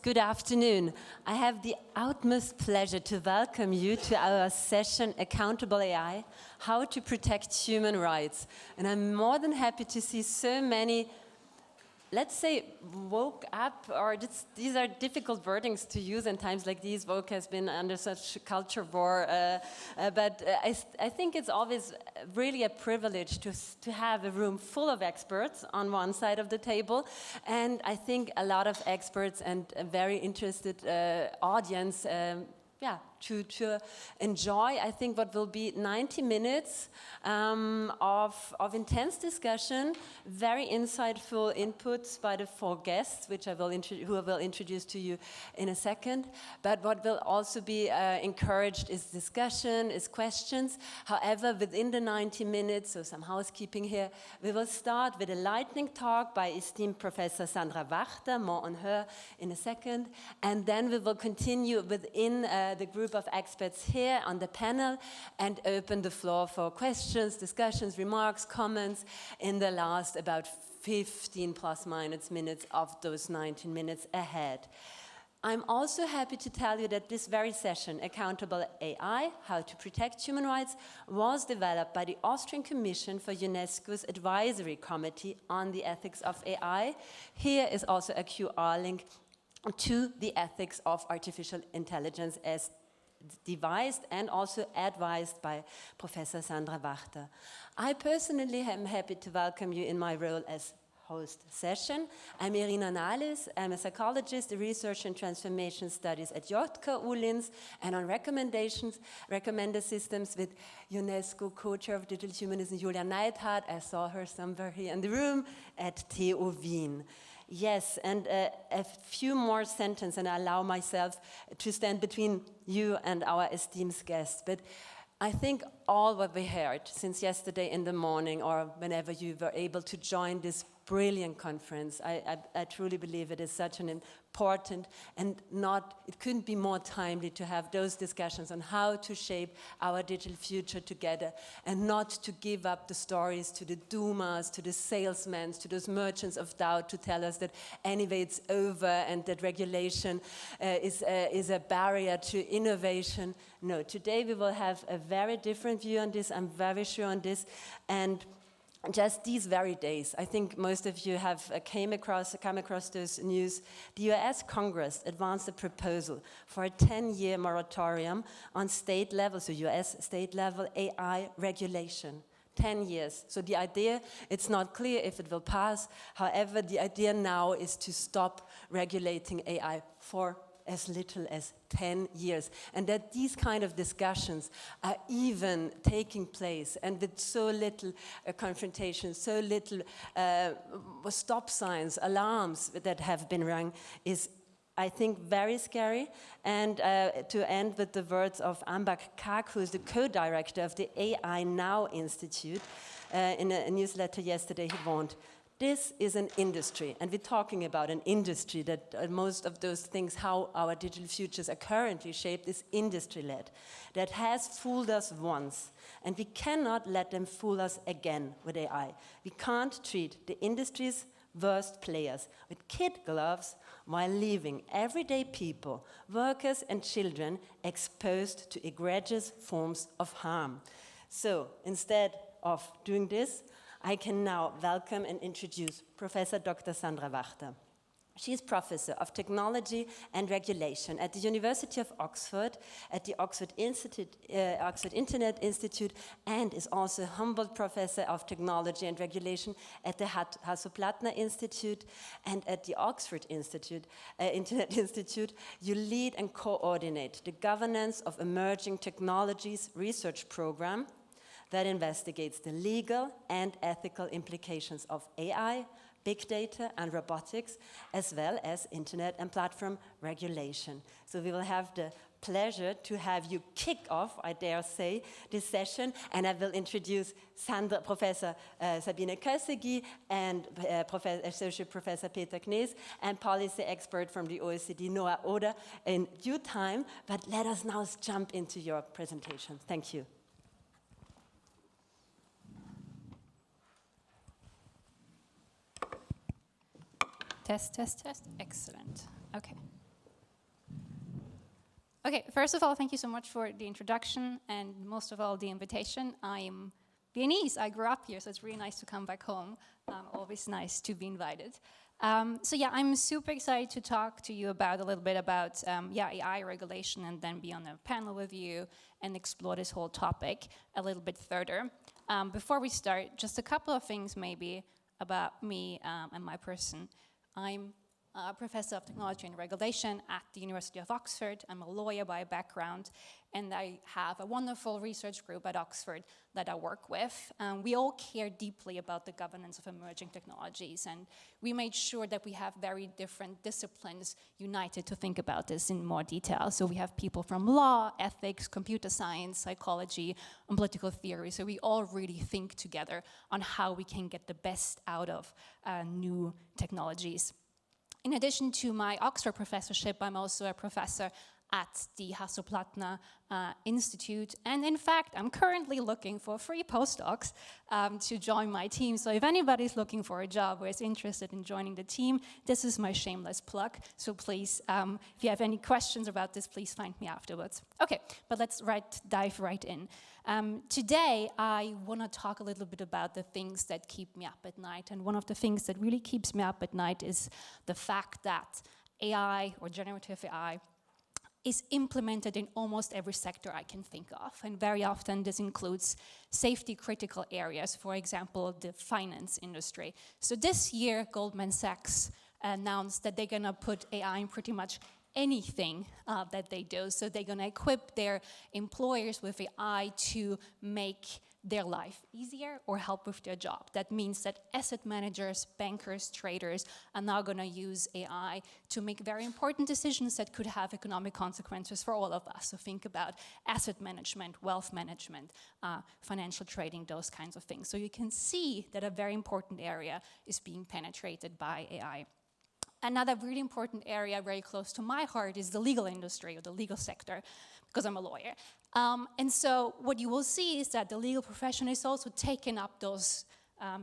Good afternoon. I have the utmost pleasure to welcome you to our session, Accountable AI, How to Protect Human Rights. And I'm more than happy to see so many, let's say, woke up, or these are difficult wordings to use in times like these. Woke has been under such culture war, but I think it's always really a privilege to have a room full of experts on one side of the table, and I think a lot of experts and a very interested audience to enjoy, I think, what will be 90 minutes of intense discussion, very insightful inputs by the four guests, who I will introduce to you in a second. But what will also be encouraged is discussion, is questions. However, within the 90 minutes, so some housekeeping here, we will start with a lightning talk by esteemed Professor Sandra Wachter, more on her in a second, and then we will continue within the group of experts here on the panel and open the floor for questions, discussions, remarks, comments in the last about 15 plus minus minutes of those 19 minutes ahead. I'm also happy to tell you that this very session, Accountable AI, How to Protect Human Rights, was developed by the Austrian Commission for UNESCO's Advisory Committee on the Ethics of AI. Here is also a QR link to the ethics of artificial intelligence as devised and also advised by Professor Sandra Wachter. I personally am happy to welcome you in my role as host session. I'm Irina Nalis. I'm a psychologist, a researcher in transformation studies at JKU Linz, and on recommender systems with UNESCO co-chair of digital humanism, Julia Neidhardt. I saw her somewhere here in the room at TU Wien. Yes, and a few more sentences, and I allow myself to stand between you and our esteemed guests. But I think all what we heard since yesterday in the morning, or whenever you were able to join this brilliant conference, I truly believe it is such an important and it couldn't be more timely to have those discussions on how to shape our digital future together and not to give up the stories to the Dumas, to the salesmen, to those merchants of doubt to tell us that anyway it's over and that regulation is a barrier to innovation. No, today we will have a very different view on this, I'm very sure on this, and just these very days, I think most of you have come across those news. The US Congress advanced a proposal for a 10-year moratorium on state level, so US state level AI regulation. 10 years. So the idea, it's not clear if it will pass. However, the idea now is to stop regulating AI for as little as 10 years, and that these kind of discussions are even taking place, and with so little confrontation, so little stop signs, alarms that have been rung, is, I think, very scary. And to end with the words of Ambak Kak, who is the co-director of the AI Now Institute, in a newsletter yesterday, he warned, this is an industry, and we're talking about an industry that most of those things, how our digital futures are currently shaped, is industry-led, that has fooled us once, and we cannot let them fool us again with AI. We can't treat the industry's worst players with kid gloves while leaving everyday people, workers and children exposed to egregious forms of harm. So instead of doing this, I can now welcome and introduce Professor Dr. Sandra Wachter. She is Professor of Technology and Regulation at the University of Oxford, at the Oxford Internet Institute, and is also Humboldt Professor of Technology and Regulation at the Hasso-Plattner Institute and at the Oxford Internet Institute. You lead and coordinate the Governance of Emerging Technologies research program that investigates the legal and ethical implications of AI, big data and robotics, as well as internet and platform regulation. So we will have the pleasure to have you kick off, I dare say, this session, and I will introduce Professor Sabine Köszegi and Associate Professor Peter Knees and policy expert from the OECD, Noah Oder, in due time, but let us now jump into your presentation. Thank you. Test, test, test. Excellent. Okay. Okay, first of all, thank you so much for the introduction and most of all the invitation. I'm Viennese, I grew up here, so it's really nice to come back home. Always nice to be invited. So yeah, I'm super excited to talk to you about a little bit about AI regulation and then be on a panel with you and explore this whole topic a little bit further. Before we start, just a couple of things maybe about me and my person. I'm a professor of technology and regulation at the University of Oxford. I'm a lawyer by background, and I have a wonderful research group at Oxford that I work with. We all care deeply about the governance of emerging technologies, and we made sure that we have very different disciplines united to think about this in more detail. So we have people from law, ethics, computer science, psychology, and political theory. So we all really think together on how we can get the best out of new technologies. In addition to my Oxford professorship, I'm also a professor at the Hasso-Plattner Institute. And in fact, I'm currently looking for 3 postdocs to join my team. So if anybody's looking for a job or is interested in joining the team, this is my shameless plug. So please, if you have any questions about this, please find me afterwards. Okay, but let's dive right in. Today, I want to talk a little bit about the things that keep me up at night. And one of the things that really keeps me up at night is the fact that AI, or generative AI, is implemented in almost every sector I can think of. And very often this includes safety critical areas, for example, the finance industry. So this year, Goldman Sachs announced that they're gonna put AI in pretty much anything that they do. So they're gonna equip their employers with AI to make their life easier or help with their job. That means that asset managers, bankers, traders are now going to use AI to make very important decisions that could have economic consequences for all of us. So think about asset management, wealth management, financial trading, those kinds of things. So you can see that a very important area is being penetrated by AI. Another really important area very close to my heart is the legal industry or the legal sector, because I'm a lawyer. And so what you will see is that the legal profession is also taking up those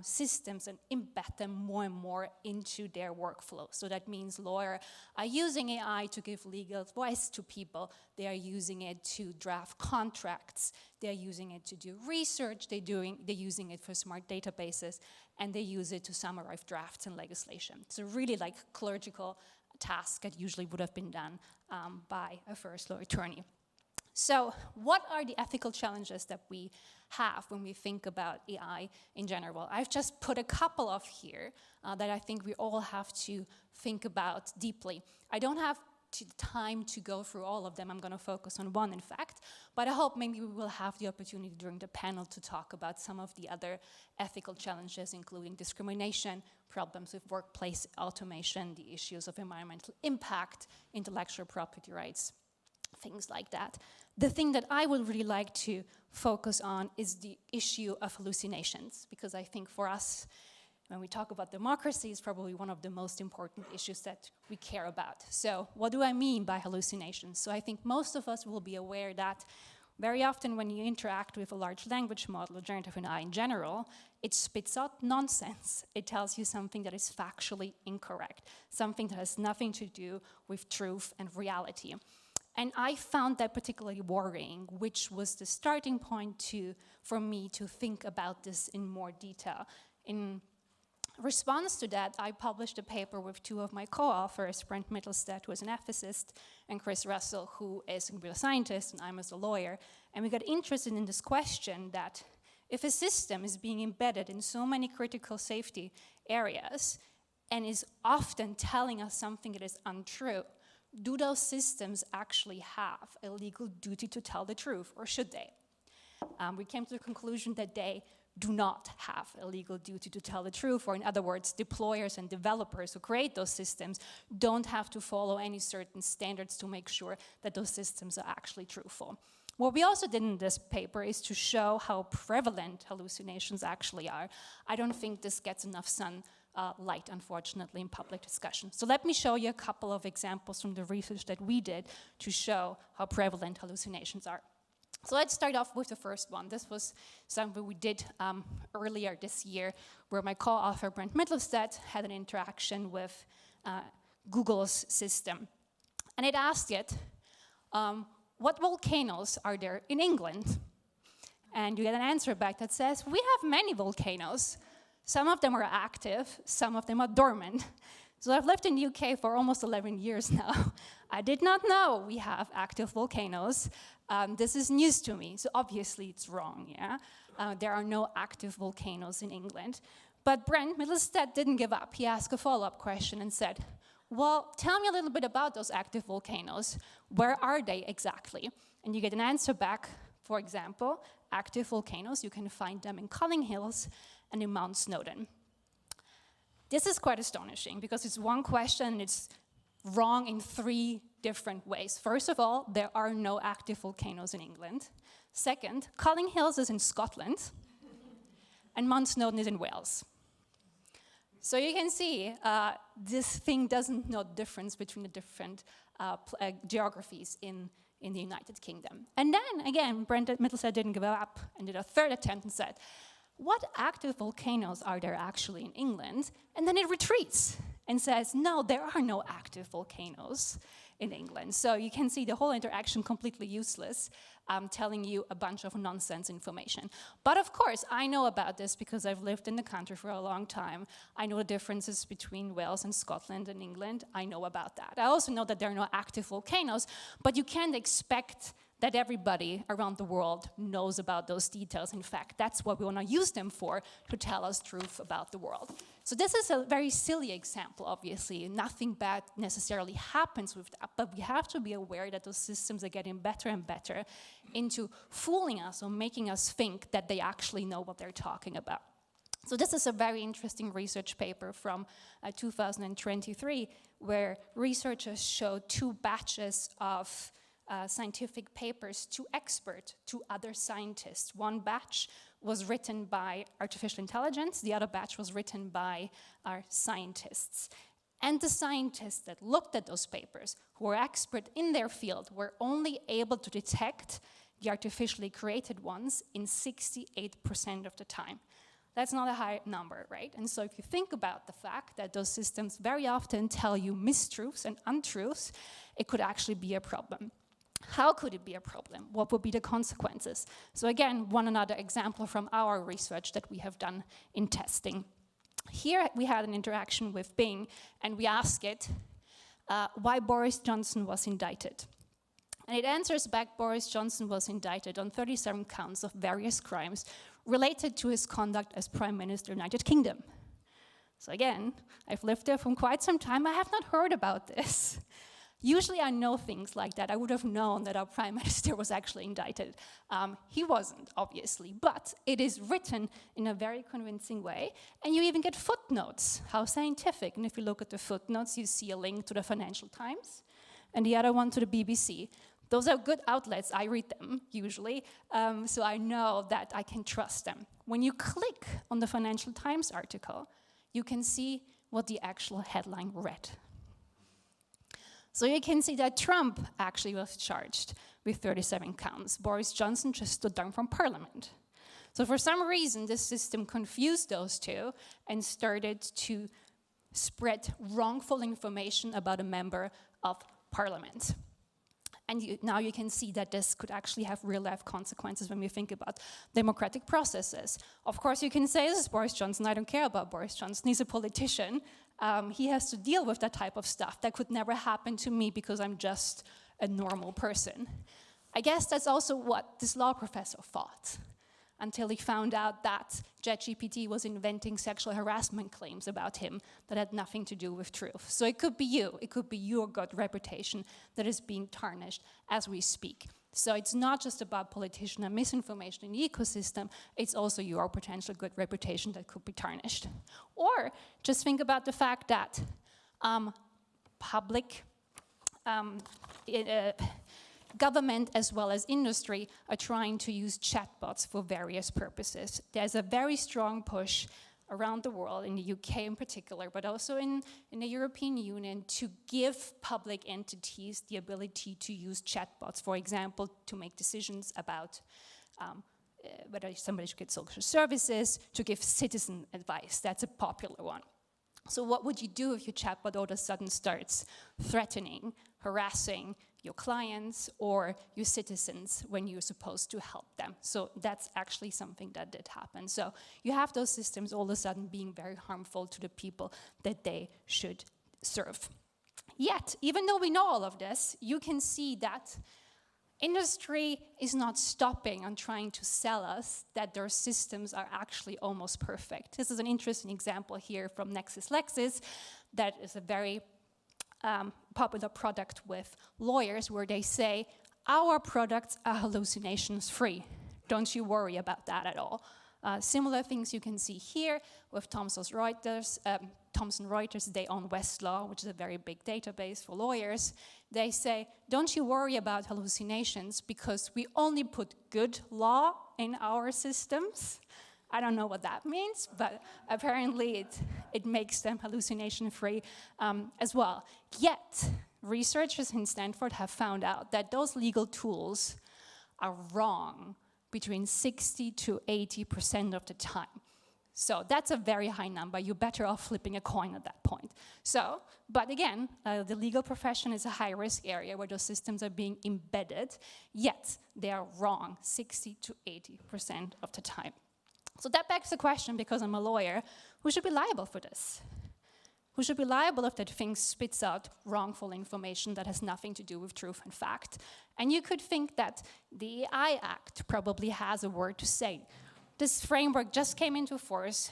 systems and embed them more and more into their workflow. So that means lawyers are using AI to give legal advice to people. They are using it to draft contracts. They're using it to do research. They're using it for smart databases, and they use it to summarize drafts and legislation. So really like clerical task that usually would have been done by a first law attorney. So what are the ethical challenges that we have when we think about AI in general? I've just put a couple of here that I think we all have to think about deeply. I don't have time to go through all of them. I'm going to focus on one, in fact, but I hope maybe we will have the opportunity during the panel to talk about some of the other ethical challenges, including discrimination, problems with workplace automation, the issues of environmental impact, intellectual property rights, things like that. The thing that I would really like to focus on is the issue of hallucinations, because I think for us, when we talk about democracy, it's probably one of the most important issues that we care about. So what do I mean by hallucinations? So I think most of us will be aware that very often when you interact with a large language model or generative AI in general, it spits out nonsense. It tells you something that is factually incorrect, something that has nothing to do with truth and reality. And I found that particularly worrying, which was the starting point for me to think about this in more detail. In response to that, I published a paper with 2 of my co-authors, Brent Mittelstadt, who is an ethicist, and Chris Russell, who is a computer scientist, and I'm as a lawyer. And we got interested in this question that if a system is being embedded in so many critical safety areas and is often telling us something that is untrue, do those systems actually have a legal duty to tell the truth, or should they? We came to the conclusion that they do not have a legal duty to tell the truth, or in other words, deployers and developers who create those systems don't have to follow any certain standards to make sure that those systems are actually truthful. What we also did in this paper is to show how prevalent hallucinations actually are. I don't think this gets enough light, unfortunately, in public discussion. So let me show you a couple of examples from the research that we did to show how prevalent hallucinations are. So let's start off with the first one. This was something we did earlier this year, where my co-author Brent Mittelstadt had an interaction with Google's system. And it asked it, what volcanoes are there in England? And you get an answer back that says, we have many volcanoes. Some of them are active, some of them are dormant. So I've lived in the UK for almost 11 years now. I did not know we have active volcanoes. This is news to me, so obviously it's wrong, yeah? There are no active volcanoes in England. But Brent Middlestead didn't give up. He asked a follow-up question and said, well, tell me a little bit about those active volcanoes. Where are they exactly? And you get an answer back. For example, active volcanoes, you can find them in Culling Hills and in Mount Snowdon. This is quite astonishing because it's one question and it's wrong in 3 different ways. First of all, there are no active volcanoes in England. Second, Culling Hills is in Scotland and Mount Snowdon is in Wales. So you can see this thing doesn't know the difference between the different geographies in the United Kingdom. And then, again, Brent Middlestead didn't give up and did a 3rd attempt and said, what active volcanoes are there actually in England? And then it retreats and says, no, there are no active volcanoes in England. So you can see the whole interaction completely useless, telling you a bunch of nonsense information. But of course, I know about this because I've lived in the country for a long time. I know the differences between Wales and Scotland and England. I know about that. I also know that there are no active volcanoes, but you can't expect that everybody around the world knows about those details. In fact, that's what we want to use them for, to tell us truth about the world. So this is a very silly example, obviously. Nothing bad necessarily happens with that, but we have to be aware that those systems are getting better and better into fooling us or making us think that they actually know what they're talking about. So this is a very interesting research paper from 2023, where researchers showed 2 batches of scientific papers to experts, to other scientists. One batch was written by artificial intelligence, the other batch was written by our scientists. And the scientists that looked at those papers, who were expert in their field, were only able to detect the artificially created ones in 68% of the time. That's not a high number, right? And so if you think about the fact that those systems very often tell you mistruths and untruths, it could actually be a problem. How could it be a problem? What would be the consequences? So again, one another example from our research that we have done in testing. Here we had an interaction with Bing, and we asked it why Boris Johnson was indicted. And it answers back, Boris Johnson was indicted on 37 counts of various crimes related to his conduct as Prime Minister of the United Kingdom. So again, I've lived there for quite some time. I have not heard about this. Usually I know things like that. I would have known that our Prime Minister was actually indicted. He wasn't, obviously, but it is written in a very convincing way, and you even get footnotes. How scientific. And if you look at the footnotes, you see a link to the Financial Times, and the other one to the BBC. Those are good outlets. I read them, usually, so I know that I can trust them. When you click on the Financial Times article, you can see what the actual headline read. So you can see that Trump actually was charged with 37 counts. Boris Johnson just stood down from Parliament. So for some reason, this system confused those two and started to spread wrongful information about a member of Parliament. And now you can see that this could actually have real-life consequences when we think about democratic processes. Of course, you can say, this is Boris Johnson, I don't care about Boris Johnson, he's a politician. He has to deal with that type of stuff. That could never happen to me because I'm just a normal person. I guess that's also what this law professor thought, until he found out that ChatGPT was inventing sexual harassment claims about him that had nothing to do with truth. So it could be you, it could be your good reputation that is being tarnished as we speak. So it's not just about politician and misinformation in the ecosystem, it's also your potential good reputation that could be tarnished. Or just think about the fact that government as well as industry are trying to use chatbots for various purposes. There's a very strong push around the world, in the UK in particular, but also in the European Union, to give public entities the ability to use chatbots, for example, to make decisions about whether somebody should get social services, to give citizen advice. That's a popular one. So what would you do if your chatbot all of a sudden starts threatening, harassing your clients or your citizens when you're supposed to help them. So that's actually something that did happen. So you have those systems all of a sudden being very harmful to the people that they should serve. Yet, even though we know all of this, you can see that industry is not stopping on trying to sell us that their systems are actually almost perfect. This is an interesting example here from LexisNexis that is a very popular product with lawyers, where they say, our products are hallucinations free. Don't you worry about that at all. Similar things you can see here with Thomson Reuters. They own Westlaw, which is a very big database for lawyers. They say, don't you worry about hallucinations because we only put good law in our systems. I don't know what that means, but apparently it makes them hallucination-free as well. Yet, researchers in Stanford have found out that those legal tools are wrong between 60 to 80% of the time. So that's a very high number. You're better off flipping a coin at that point. So, but again, the legal profession is a high-risk area where those systems are being embedded, yet they are wrong 60 to 80% of the time. So that begs the question, because I'm a lawyer, who should be liable for this? Who should be liable if that thing spits out wrongful information that has nothing to do with truth and fact? And you could think that the AI Act probably has a word to say. This framework just came into force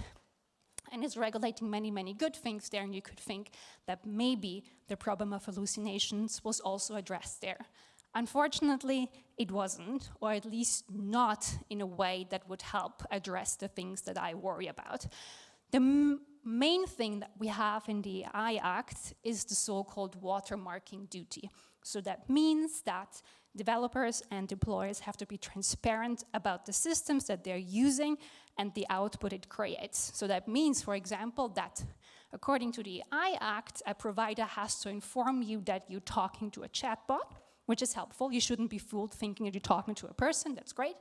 and is regulating many, many good things there, and you could think that maybe the problem of hallucinations was also addressed there. Unfortunately, it wasn't, or at least not in a way that would help address the things that I worry about. The main thing that we have in the AI Act is the so-called watermarking duty. So that means that developers and deployers have to be transparent about the systems that they're using and the output it creates. So that means, for example, that according to the AI Act, a provider has to inform you that you're talking to a chatbot, which is helpful. You shouldn't be fooled thinking that you're talking to a person. That's great.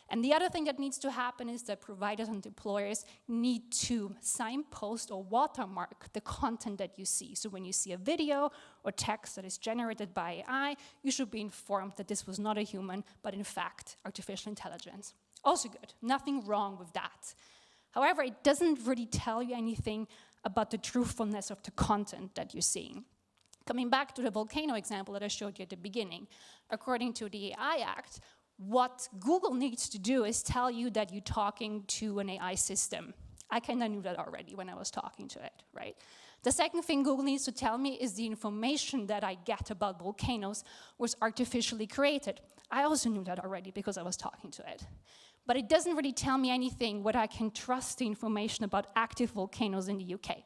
And the other thing that needs to happen is that providers and deployers need to signpost or watermark the content that you see. So when you see a video or text that is generated by AI, you should be informed that this was not a human, but in fact, artificial intelligence. Also good, nothing wrong with that. However, it doesn't really tell you anything about the truthfulness of the content that you're seeing. Coming back to the volcano example that I showed you at the beginning, according to the AI Act, what Google needs to do is tell you that you're talking to an AI system. I kind of knew that already when I was talking to it, right? The second thing Google needs to tell me is the information that I get about volcanoes was artificially created. I also knew that already because I was talking to it. But it doesn't really tell me anything whether I can trust the information about active volcanoes in the UK.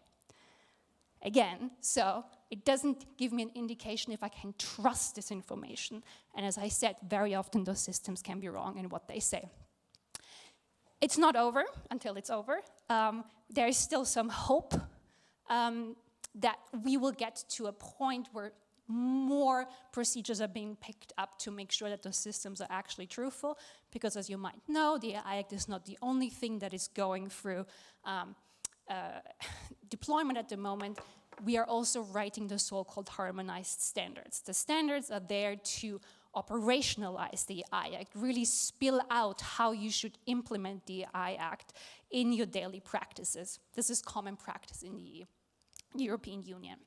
Again, so it doesn't give me an indication if I can trust this information. And as I said, very often those systems can be wrong in what they say. It's not over until it's over. There is still some hope that we will get to a point where more procedures are being picked up to make sure that those systems are actually truthful, because as you might know, the AI Act is not the only thing that is going through deployment at the moment. We are also writing the so-called harmonized standards. The standards are there to operationalize the AI Act, really spill out how you should implement the AI Act in your daily practices. This is common practice in the European Union.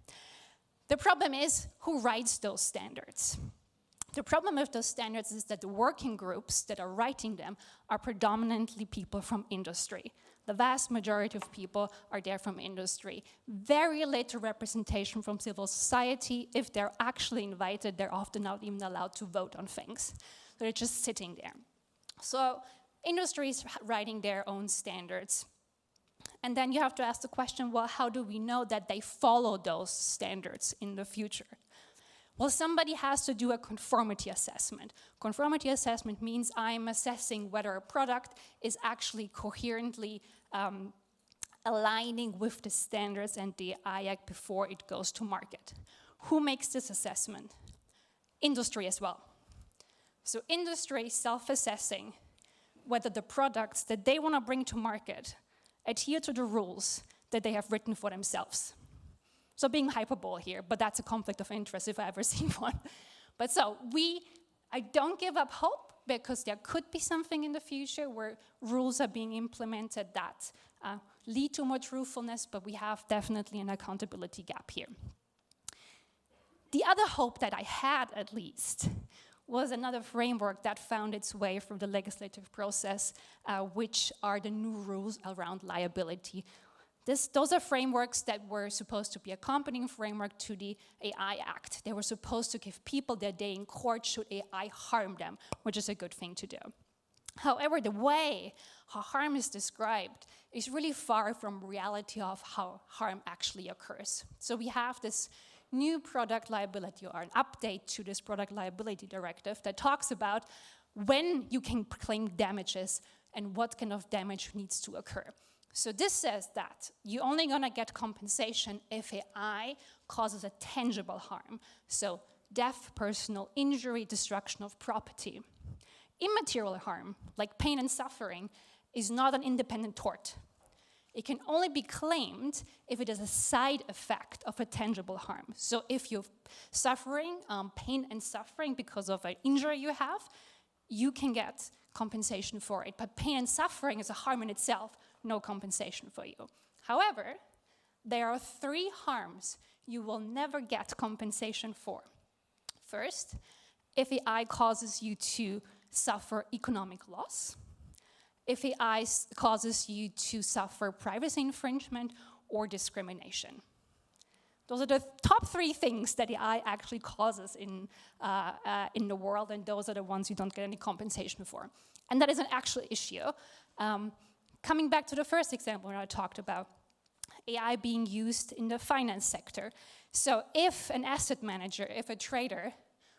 The problem is, who writes those standards? The problem with those standards is that the working groups that are writing them are predominantly people from industry. The vast majority of people are there from industry. Very little representation from civil society. If they're actually invited, they're often not even allowed to vote on things. So they're just sitting there. So industry is writing their own standards. And then you have to ask the question, well, how do we know that they follow those standards in the future? Well, somebody has to do a conformity assessment. Conformity assessment means I'm assessing whether a product is actually coherently aligning with the standards and the AI Act before it goes to market. Who makes this assessment? Industry as well. So industry is self-assessing whether the products that they want to bring to market adhere to the rules that they have written for themselves. So being hyperbole here, but that's a conflict of interest if I've ever seen one. But so I don't give up hope, because there could be something in the future where rules are being implemented that lead to more truthfulness, but we have definitely an accountability gap here. The other hope that I had, at least, was another framework that found its way through the legislative process, which are the new rules around liability. Those are frameworks that were supposed to be accompanying framework to the AI Act. They were supposed to give people their day in court should AI harm them, which is a good thing to do. However, the way how harm is described is really far from reality of how harm actually occurs. So we have this new product liability, or an update to this product liability directive, that talks about when you can claim damages and what kind of damage needs to occur. So this says that you're only going to get compensation if AI causes a tangible harm. So death, personal injury, destruction of property. Immaterial harm, like pain and suffering, is not an independent tort. It can only be claimed if it is a side effect of a tangible harm. So if you're suffering pain and suffering because of an injury you have, you can get compensation for it. But pain and suffering is a harm in itself, no compensation for you. However, there are 3 harms you will never get compensation for. First, if AI causes you to suffer economic loss, if AI causes you to suffer privacy infringement or discrimination. Those are the top 3 things that AI actually causes in the world, and those are the ones you don't get any compensation for. And that is an actual issue. Coming back to the first example when I talked about AI being used in the finance sector. So if an asset manager, if a trader,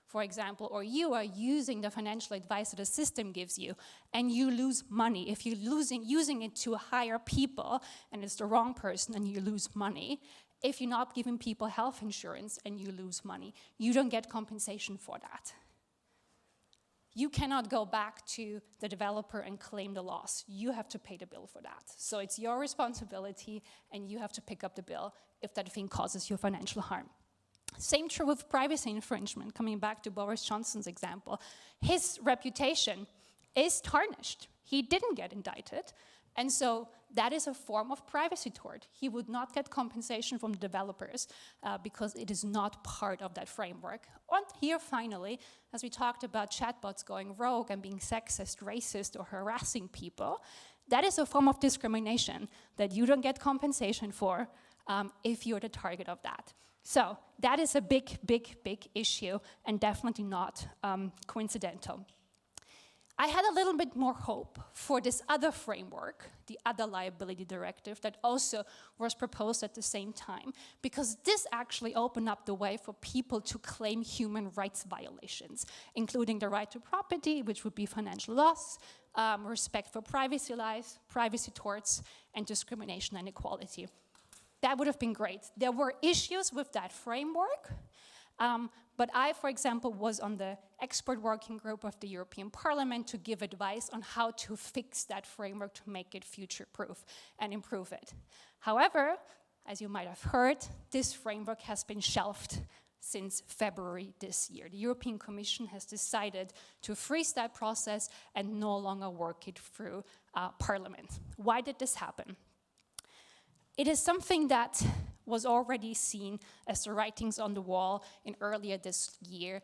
for example, or you are using the financial advice that the system gives you, and you lose money, if you're using it to hire people, and it's the wrong person, and you lose money, if you're not giving people health insurance and you lose money, you don't get compensation for that. You cannot go back to the developer and claim the loss. You have to pay the bill for that. So it's your responsibility, and you have to pick up the bill if that thing causes you financial harm. Same true with privacy infringement, coming back to Boris Johnson's example. His reputation is tarnished. He didn't get indicted, and so that is a form of privacy tort. He would not get compensation from the developers because it is not part of that framework. And here, finally, as we talked about chatbots going rogue and being sexist, racist, or harassing people, that is a form of discrimination that you don't get compensation for if you're the target of that. So that is a big, big, big issue, and definitely not coincidental. I had a little bit more hope for this other framework, the other liability directive, that also was proposed at the same time, because this actually opened up the way for people to claim human rights violations, including the right to property, which would be financial loss, respect for privacy lies, privacy torts, and discrimination and equality. That would have been great. There were issues with that framework, but I, for example, was on the expert working group of the European Parliament to give advice on how to fix that framework to make it future-proof and improve it. However, as you might have heard, this framework has been shelved since February this year. The European Commission has decided to freeze that process and no longer work it through Parliament. Why did this happen? It is something that was already seen as the writings on the wall in earlier this year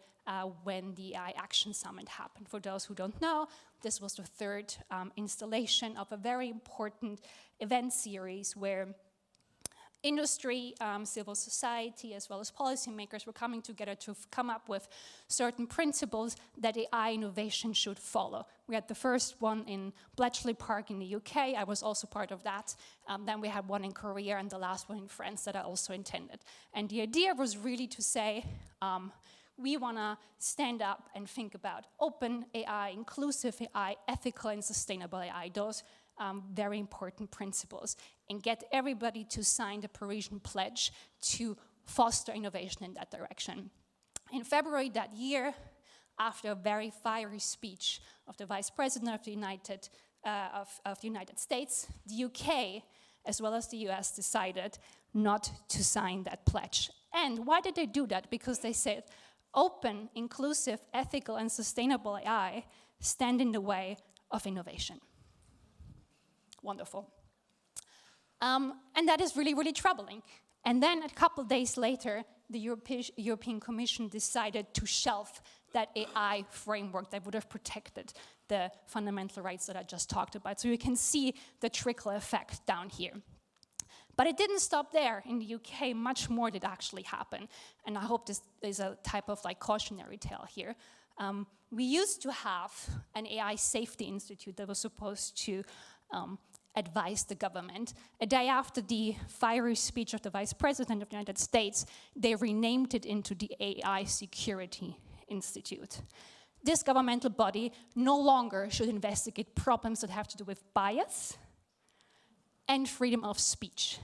when the AI Action Summit happened. For those who don't know, this was the 3rd installation of a very important event series where industry, civil society, as well as policymakers were coming together to come up with certain principles that AI innovation should follow. We had the first one in Bletchley Park in the UK. I was also part of that. Then we had one in Korea and the last one in France that I also attended. And the idea was really to say, we want to stand up and think about open AI, inclusive AI, ethical and sustainable AI, those very important principles, and get everybody to sign the Parisian Pledge to foster innovation in that direction. In February that year, after a very fiery speech of the Vice President of the United States, the UK, as well as the US, decided not to sign that pledge. And why did they do that? Because they said, open, inclusive, ethical, and sustainable AI stand in the way of innovation. Wonderful. And that is really, really troubling. And then a couple days later, the European Commission decided to shelve that AI framework that would have protected the fundamental rights that I just talked about. So you can see the trickle effect down here. But it didn't stop there. In the UK, much more did actually happen. And I hope this is a type of like cautionary tale here. We used to have an AI safety institute that was supposed to advise the government. A day after the fiery speech of the Vice President of the United States, they renamed it into the AI Security Institute. This governmental body no longer should investigate problems that have to do with bias and freedom of speech.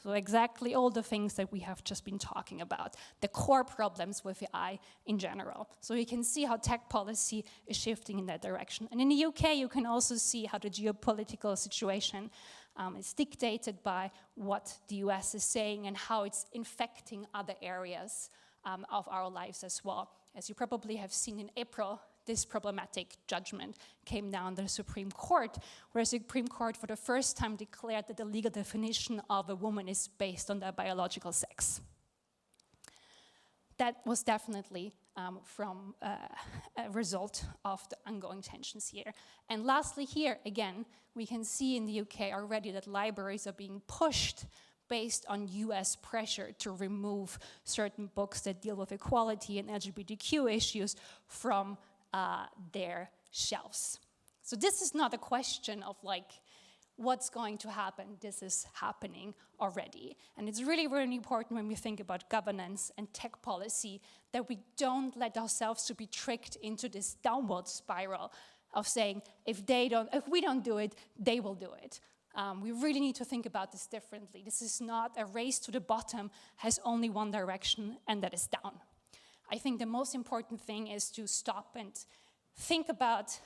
So exactly all the things that we have just been talking about, the core problems with AI in general. So you can see how tech policy is shifting in that direction. And in the UK, you can also see how the geopolitical situation is dictated by what the US is saying and how it's infecting other areas of our lives as well. As you probably have seen in April, this problematic judgment came down the Supreme Court, where the Supreme Court for the first time declared that the legal definition of a woman is based on their biological sex. That was definitely from a result of the ongoing tensions here. And lastly here, again, we can see in the UK already that libraries are being pushed based on US pressure to remove certain books that deal with equality and LGBTQ issues from their shelves. So this is not a question of like, what's going to happen? This is happening already. And it's really, really important when we think about governance and tech policy that we don't let ourselves to be tricked into this downward spiral of saying, if we don't do it, they will do it. We really need to think about this differently. This is not a race to the bottom, has only one direction, and that is down. I think the most important thing is to stop and think about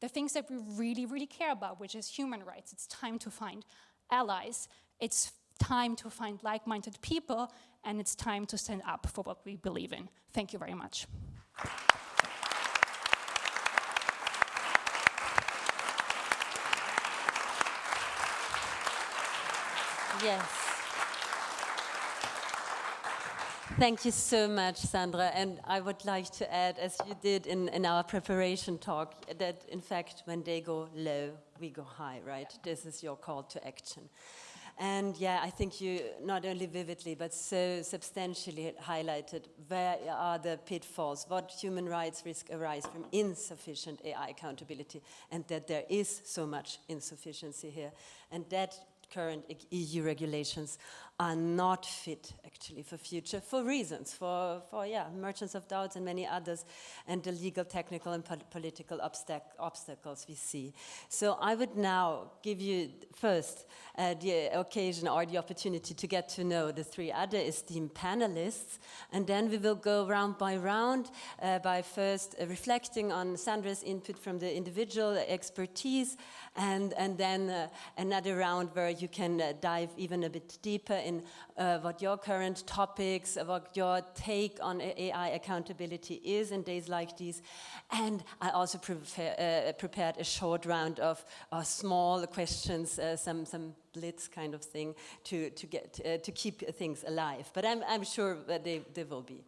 the things that we really, really care about, which is human rights. It's time to find allies. It's time to find like-minded people, and it's time to stand up for what we believe in. Thank you very much. Yes. Thank you so much, Sandra. And I would like to add, as you did in our preparation talk, that in fact, when they go low, we go high, right? This is your call to action. And yeah, I think you not only vividly, but so substantially highlighted where are the pitfalls, what human rights risk arise from insufficient AI accountability, and that there is so much insufficiency here. And that current EU regulations are not fit actually for future, for reasons, for merchants of doubts and many others, and the legal, technical and political obstacles we see. So I would now give you first the occasion or the opportunity to get to know the three other esteemed panelists, and then we will go round by round by first reflecting on Sandra's input from the individual expertise, and then another round where you can dive even a bit deeper in what your current topics, what your take on AI accountability is in days like these. And I also prepared a short round of small questions, some blitz kind of thing to keep things alive. But I'm sure that they will be.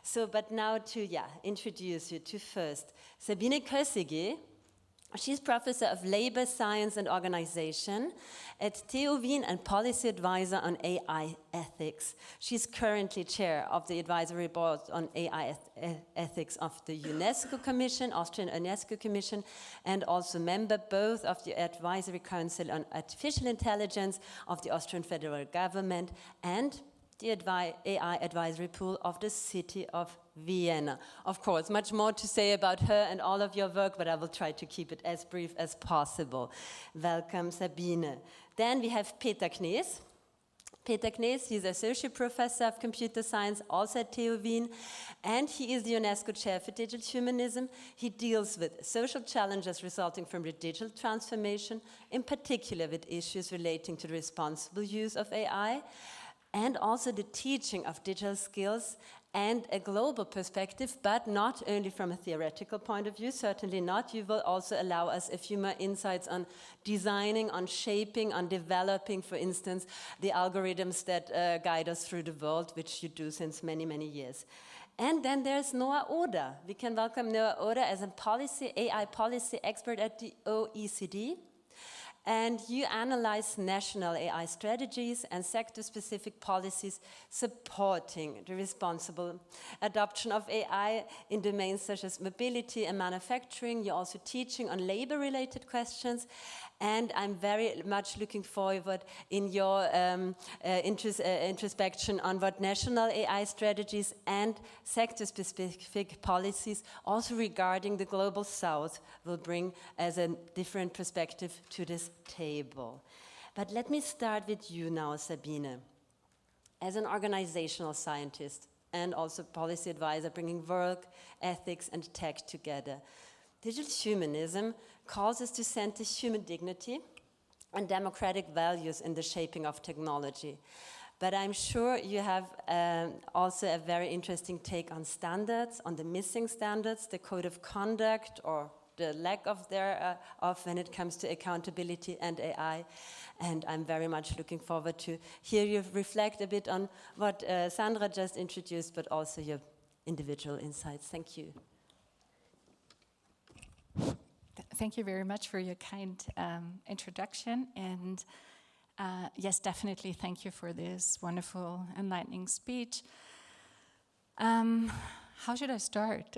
So, but now to introduce you to first Sabine Köszegi. She's Professor of Labor Science and Organization at TU Wien and Policy Advisor on AI Ethics. She's currently Chair of the Advisory Board on AI Ethics of the UNESCO Commission, Austrian UNESCO Commission, and also member both of the Advisory Council on Artificial Intelligence of the Austrian Federal Government and the AI Advisory Pool of the City of Vienna. Of course, much more to say about her and all of your work, but I will try to keep it as brief as possible. Welcome, Sabine. Then we have Peter Knees. Peter Knees, he's Associate Professor of Computer Science, also at TU Wien, and he is the UNESCO Chair for Digital Humanism. He deals with social challenges resulting from the digital transformation, in particular with issues relating to the responsible use of AI. and also the teaching of digital skills and a global perspective, but not only from a theoretical point of view, certainly not. You will also allow us a few more insights on designing, on shaping, on developing, for instance, the algorithms that guide us through the world, which you do since many, many years. And then there's Noah Oder. We can welcome Noah Oder as a AI policy expert at the OECD. And you analyze national AI strategies and sector-specific policies supporting the responsible adoption of AI in domains such as mobility and manufacturing. You're also teaching on labor-related questions. And I'm very much looking forward in your introspection on what national AI strategies and sector-specific policies, also regarding the Global South, will bring as a different perspective to this table. But let me start with you now, Sabine. As an organizational scientist and also policy advisor, bringing work, ethics, and tech together, digital humanism calls us to center human dignity and democratic values in the shaping of technology. But I'm sure you have also a very interesting take on standards, on the missing standards, the code of conduct, or the lack of when it comes to accountability and AI. And I'm very much looking forward to hear you reflect a bit on what Sandra just introduced, but also your individual insights. Thank you. Thank you very much for your kind introduction, and yes, definitely thank you for this wonderful, enlightening speech. How should I start?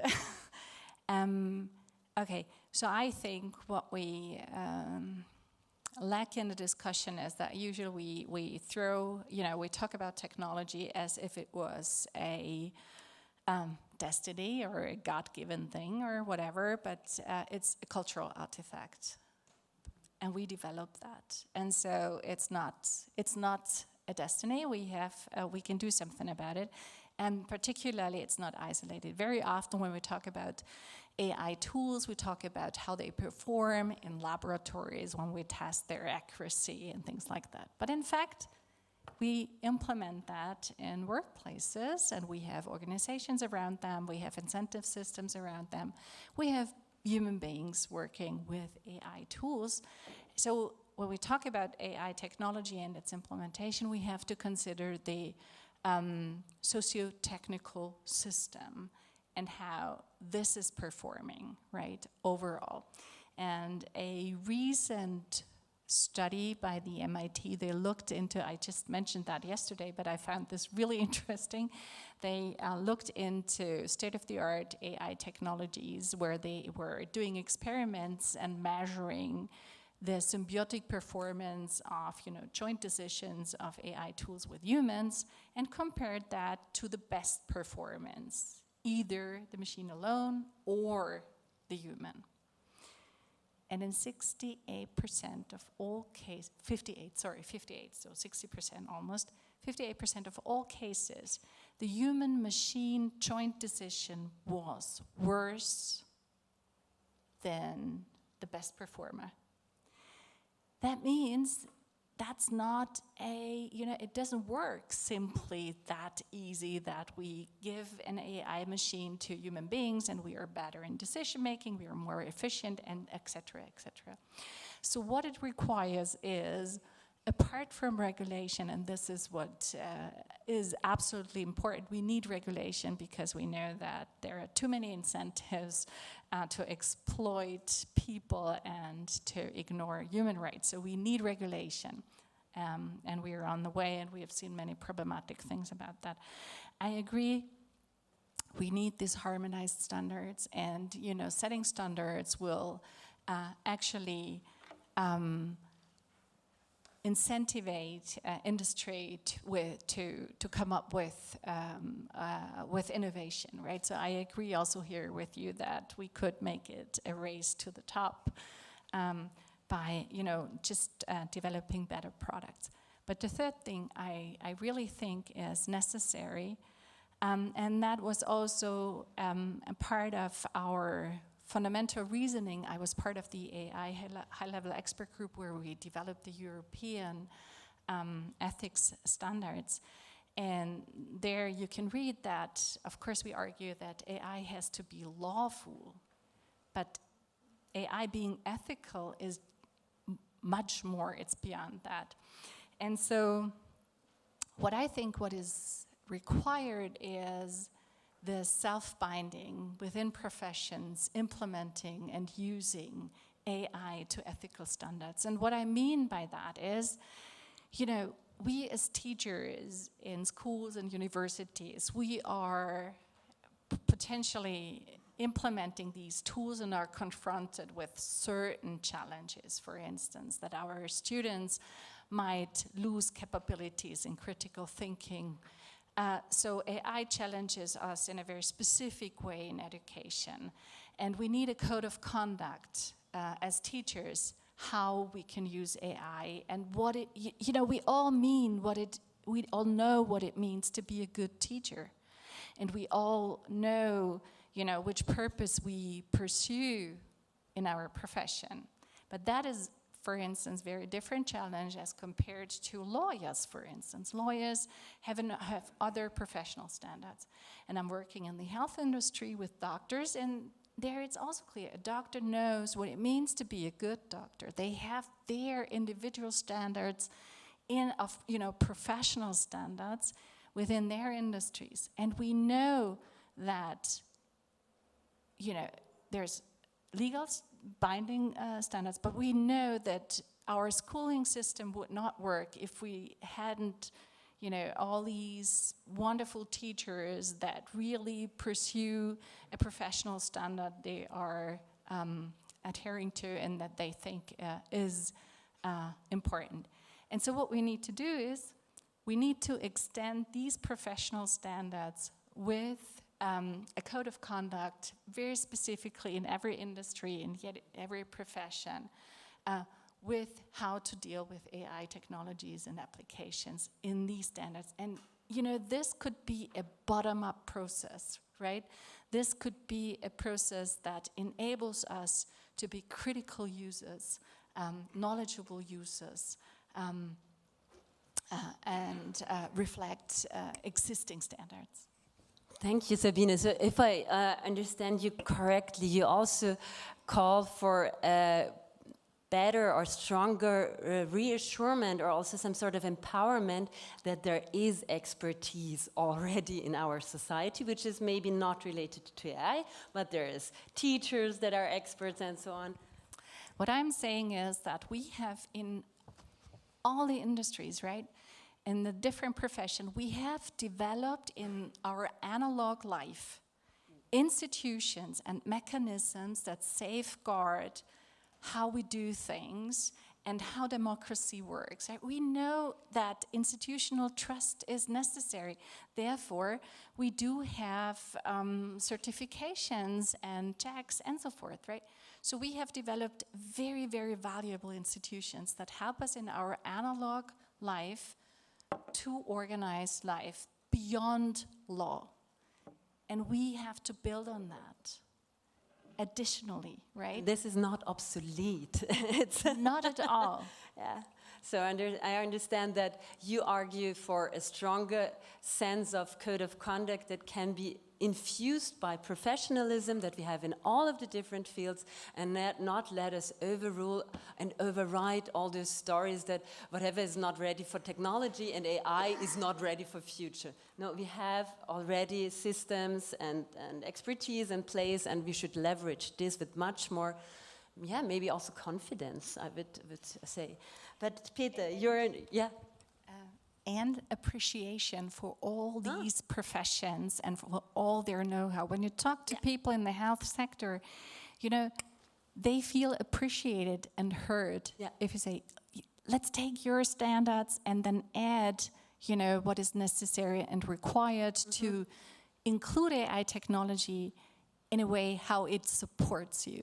Okay, so I think what we lack in the discussion is that usually we throw, we talk about technology as if it was a destiny or a God-given thing or whatever, but it's a cultural artifact, and we develop that. And so it's not a destiny. We can do something about it, and particularly it's not isolated. Very often when we talk about AI tools, we talk about how they perform in laboratories when we test their accuracy and things like that. But in fact, we implement that in workplaces, and we have organizations around them, we have incentive systems around them, we have human beings working with AI tools. So when we talk about AI technology and its implementation, we have to consider the socio-technical system and how this is performing, right, overall. And a recent study by the MIT, they looked into, I just mentioned that yesterday, but I found this really interesting. They looked into state-of-the-art AI technologies where they were doing experiments and measuring the symbiotic performance of joint decisions of AI tools with humans, and compared that to the best performance, either the machine alone or the human. And in 68% of all cases, 58, so 60% almost, 58% of all cases, the human-machine joint decision was worse than the best performer. That means that's not it doesn't work simply that easy that we give an AI machine to human beings and we are better in decision making, we are more efficient, and et cetera, et cetera. So what it requires is, apart from regulation, and this is what is absolutely important, we need regulation because we know that there are too many incentives to exploit people and to ignore human rights. So we need regulation. And we are on the way, and we have seen many problematic things about that. I agree, we need these harmonized standards, and setting standards will actually incentivate industry to come up with innovation, right? So I agree also here with you that we could make it a race to the top. By just developing better products. But the third thing I really think is necessary, and that was also a part of our fundamental reasoning. I was part of the AI high-level expert group where we developed the European ethics standards. And there you can read that, of course, we argue that AI has to be lawful, but AI being ethical is much more, it's beyond that. And so what I think what is required is the self-binding within professions, implementing and using AI to ethical standards. And what I mean by that is, you know, we as teachers in schools and universities, we are potentially implementing these tools and are confronted with certain challenges. For instance, that our students might lose capabilities in critical thinking. So AI challenges us in a very specific way in education. And we need a code of conduct as teachers, how we can use AI and what it, you know, we all know what it means to be a good teacher. And we all know, you know, which purpose we pursue in our profession. But that is, for instance, very different challenge as compared to lawyers, for instance. Lawyers have other professional standards. And I'm working in the health industry with doctors, and there it's also clear, a doctor knows what it means to be a good doctor. They have their individual standards of, you know, professional standards within their industries. And we know that, you know, there's legal binding standards, but we know that our schooling system would not work if we hadn't, you know, all these wonderful teachers that really pursue a professional standard they are adhering to and that they think is important. And so what we need to do is we need to extend these professional standards with a code of conduct very specifically in every industry and yet every profession with how to deal with AI technologies and applications in these standards. And, you know, this could be a bottom-up process, right? This could be a process that enables us to be critical users, knowledgeable users, and reflect existing standards. Thank you, Sabine. So if I understand you correctly, you also call for a better or stronger reassurance or also some sort of empowerment that there is expertise already in our society, which is maybe not related to AI, but there is teachers that are experts and so on. What I'm saying is that we have in all the industries, right, in the different professions, we have developed in our analog life institutions and mechanisms that safeguard how we do things and how democracy works. Right? We know that institutional trust is necessary. Therefore, we do have certifications and checks and so forth, right? So we have developed very, very valuable institutions that help us in our analog life to organize life beyond law. And we have to build on that. Additionally, right? This is not obsolete. It's not at all. Yeah. So I understand that you argue for a stronger sense of code of conduct that can be infused by professionalism that we have in all of the different fields, and not let us overrule and override all those stories that whatever is not ready for technology and AI is not ready for future. No, we have already systems and expertise in place, and we should leverage this with much more, yeah, maybe also confidence, I would say. But Peter, yeah. And appreciation for all these professions and for all their know-how. When you talk to people in the health sector, you know, they feel appreciated and heard. Yeah. If you say, let's take your standards and then add, you know, what is necessary and required to include AI technology in a way how it supports you.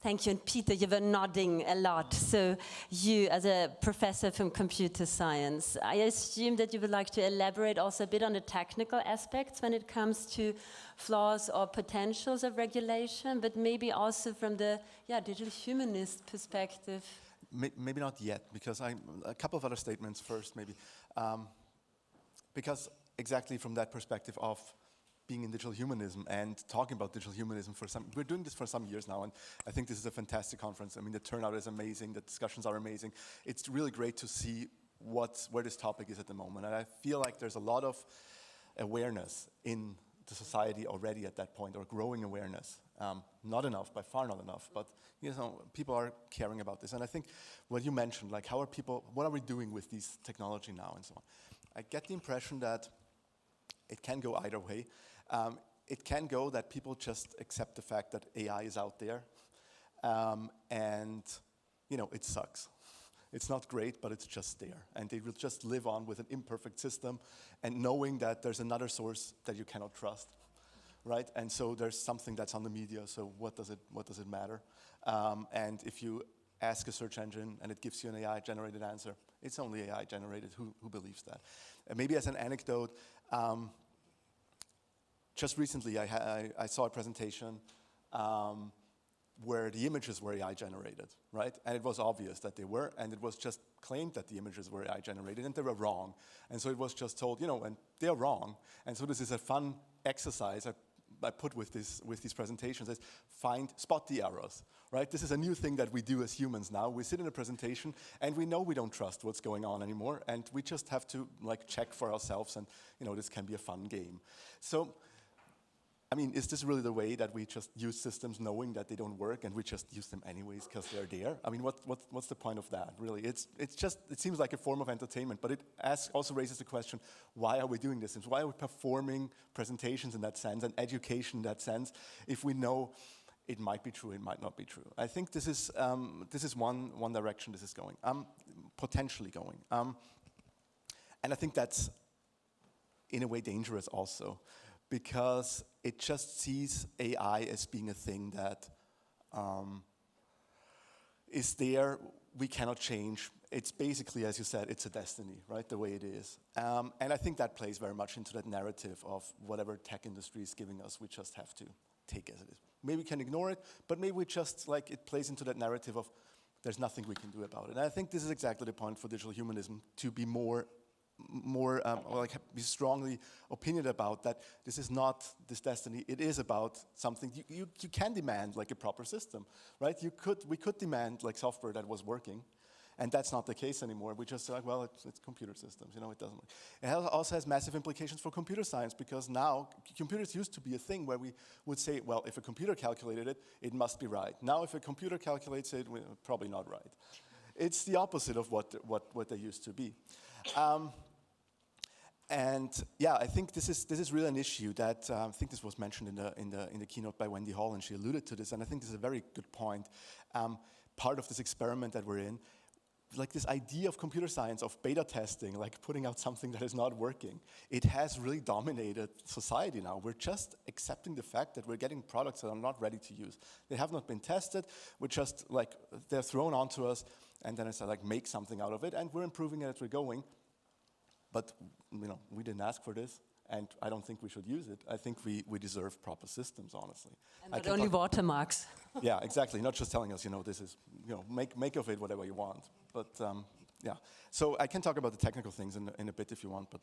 Thank you. And Peter, you were nodding a lot. So you, as a professor from computer science, I assume that you would like to elaborate also a bit on the technical aspects when it comes to flaws or potentials of regulation, but maybe also from the digital humanist perspective. Maybe not yet, because a couple of other statements first, maybe. because exactly from that perspective of being in digital humanism and talking about digital humanism we're doing this for some years now, and I think this is a fantastic conference. I mean, the turnout is amazing, the discussions are amazing. It's really great to see where this topic is at the moment, and I feel like there's a lot of awareness in the society already at that point, or growing awareness. Not enough, by far not enough, but people are caring about this. And I think what you mentioned, like what are we doing with these technology now and so on? I get the impression that it can go either way. It can go that people just accept the fact that AI is out there, and it sucks. It's not great, but it's just there. And they will just live on with an imperfect system and knowing that there's another source that you cannot trust, right? And so there's something that's on the media, so what does it matter? And if you ask a search engine and it gives you an AI-generated answer, it's only AI-generated. Who believes that? And maybe as an anecdote, just recently I saw a presentation where the images were AI-generated, right? And it was obvious that they were, and it was just claimed that the images were AI-generated, and they were wrong. And so it was just told, and they're wrong. And so this is a fun exercise I put with these presentations is spot the errors, right? This is a new thing that we do as humans now. We sit in a presentation, and we know we don't trust what's going on anymore, and we just have to check for ourselves, and this can be a fun game. So, I mean, is this really the way that we just use systems knowing that they don't work and we just use them anyways because they're there? I mean, what's the point of that, really? It seems like a form of entertainment, but it also raises the question, why are we doing this? And why are we performing presentations in that sense and education in that sense if we know it might be true, it might not be true? I think this is one direction this is going, potentially going. And I think that's, in a way, dangerous also, because it just sees AI as being a thing that is there, we cannot change. It's basically, as you said, it's a destiny, right, the way it is. And I think that plays very much into that narrative of whatever tech industry is giving us, we just have to take as it is. Maybe we can ignore it, but maybe we just, it plays into that narrative of there's nothing we can do about it. And I think this is exactly the point for digital humanism, to be be strongly opinionated about that this is not this destiny, it is about something. You can demand a proper system, right? We could demand software that was working, and that's not the case anymore. We just say, well, it's computer systems, it doesn't work. It also has massive implications for computer science, because now computers used to be a thing where we would say, well, if a computer calculated it, it must be right. Now if a computer calculates it, probably not right. It's the opposite of what they used to be. And yeah, I think this is really an issue that I think this was mentioned in the keynote by Wendy Hall, and she alluded to this, and I think this is a very good point. Part of this experiment that we're in, this idea of computer science, of beta testing, putting out something that is not working, it has really dominated society now. We're just accepting the fact that we're getting products that are not ready to use. They have not been tested. We're just they're thrown onto us, and then it's make something out of it, and we're improving it as we're going. But we didn't ask for this, and I don't think we should use it. I think we deserve proper systems, honestly. And not only watermarks. Yeah, exactly. Not just telling us, this is, make of it whatever you want. But yeah, so I can talk about the technical things in a bit if you want. But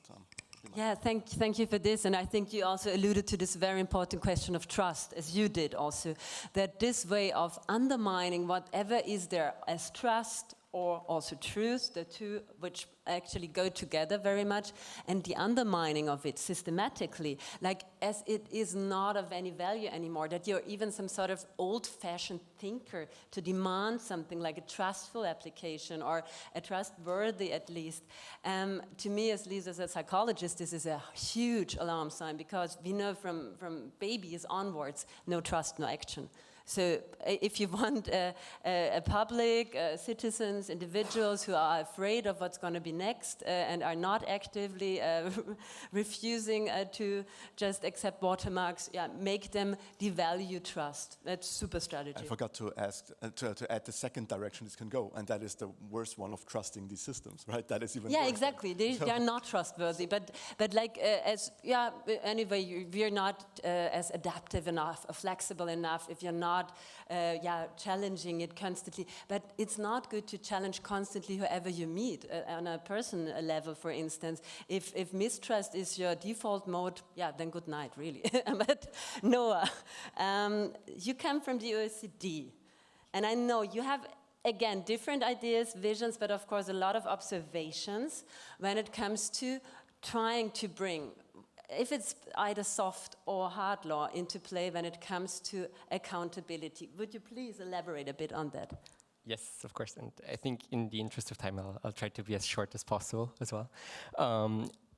yeah, thank you for this. And I think you also alluded to this very important question of trust, as you did also, that this way of undermining whatever is there as trust or also truth, the two which actually go together very much, and the undermining of it systematically, as it is not of any value anymore, that you're even some sort of old-fashioned thinker to demand something like a trustful application or a trustworthy at least. To me, at least as a psychologist, this is a huge alarm sign, because we know from babies onwards, no trust, no action. So if you want a public, citizens, individuals who are afraid of what's going to be next and are not actively refusing to just accept watermarks, make them devalue trust. That's super strategy. I forgot to ask to add the second direction this can go, and that is the worst one of trusting these systems, right? That is even worse. Exactly. They are not trustworthy, but anyway, we're not as adaptive enough, flexible enough if you're not not challenging it constantly. But it's not good to challenge constantly whoever you meet on a personal level, for instance. If mistrust is your default mode, then good night, really. But Noah, you come from the OECD, and I know you have, again, different ideas, visions, but of course a lot of observations when it comes to trying to bring, if it's either soft or hard law, into play when it comes to accountability. Would you please elaborate a bit on that? Yes, of course, and I think in the interest of time, I'll try to be as short as possible as well.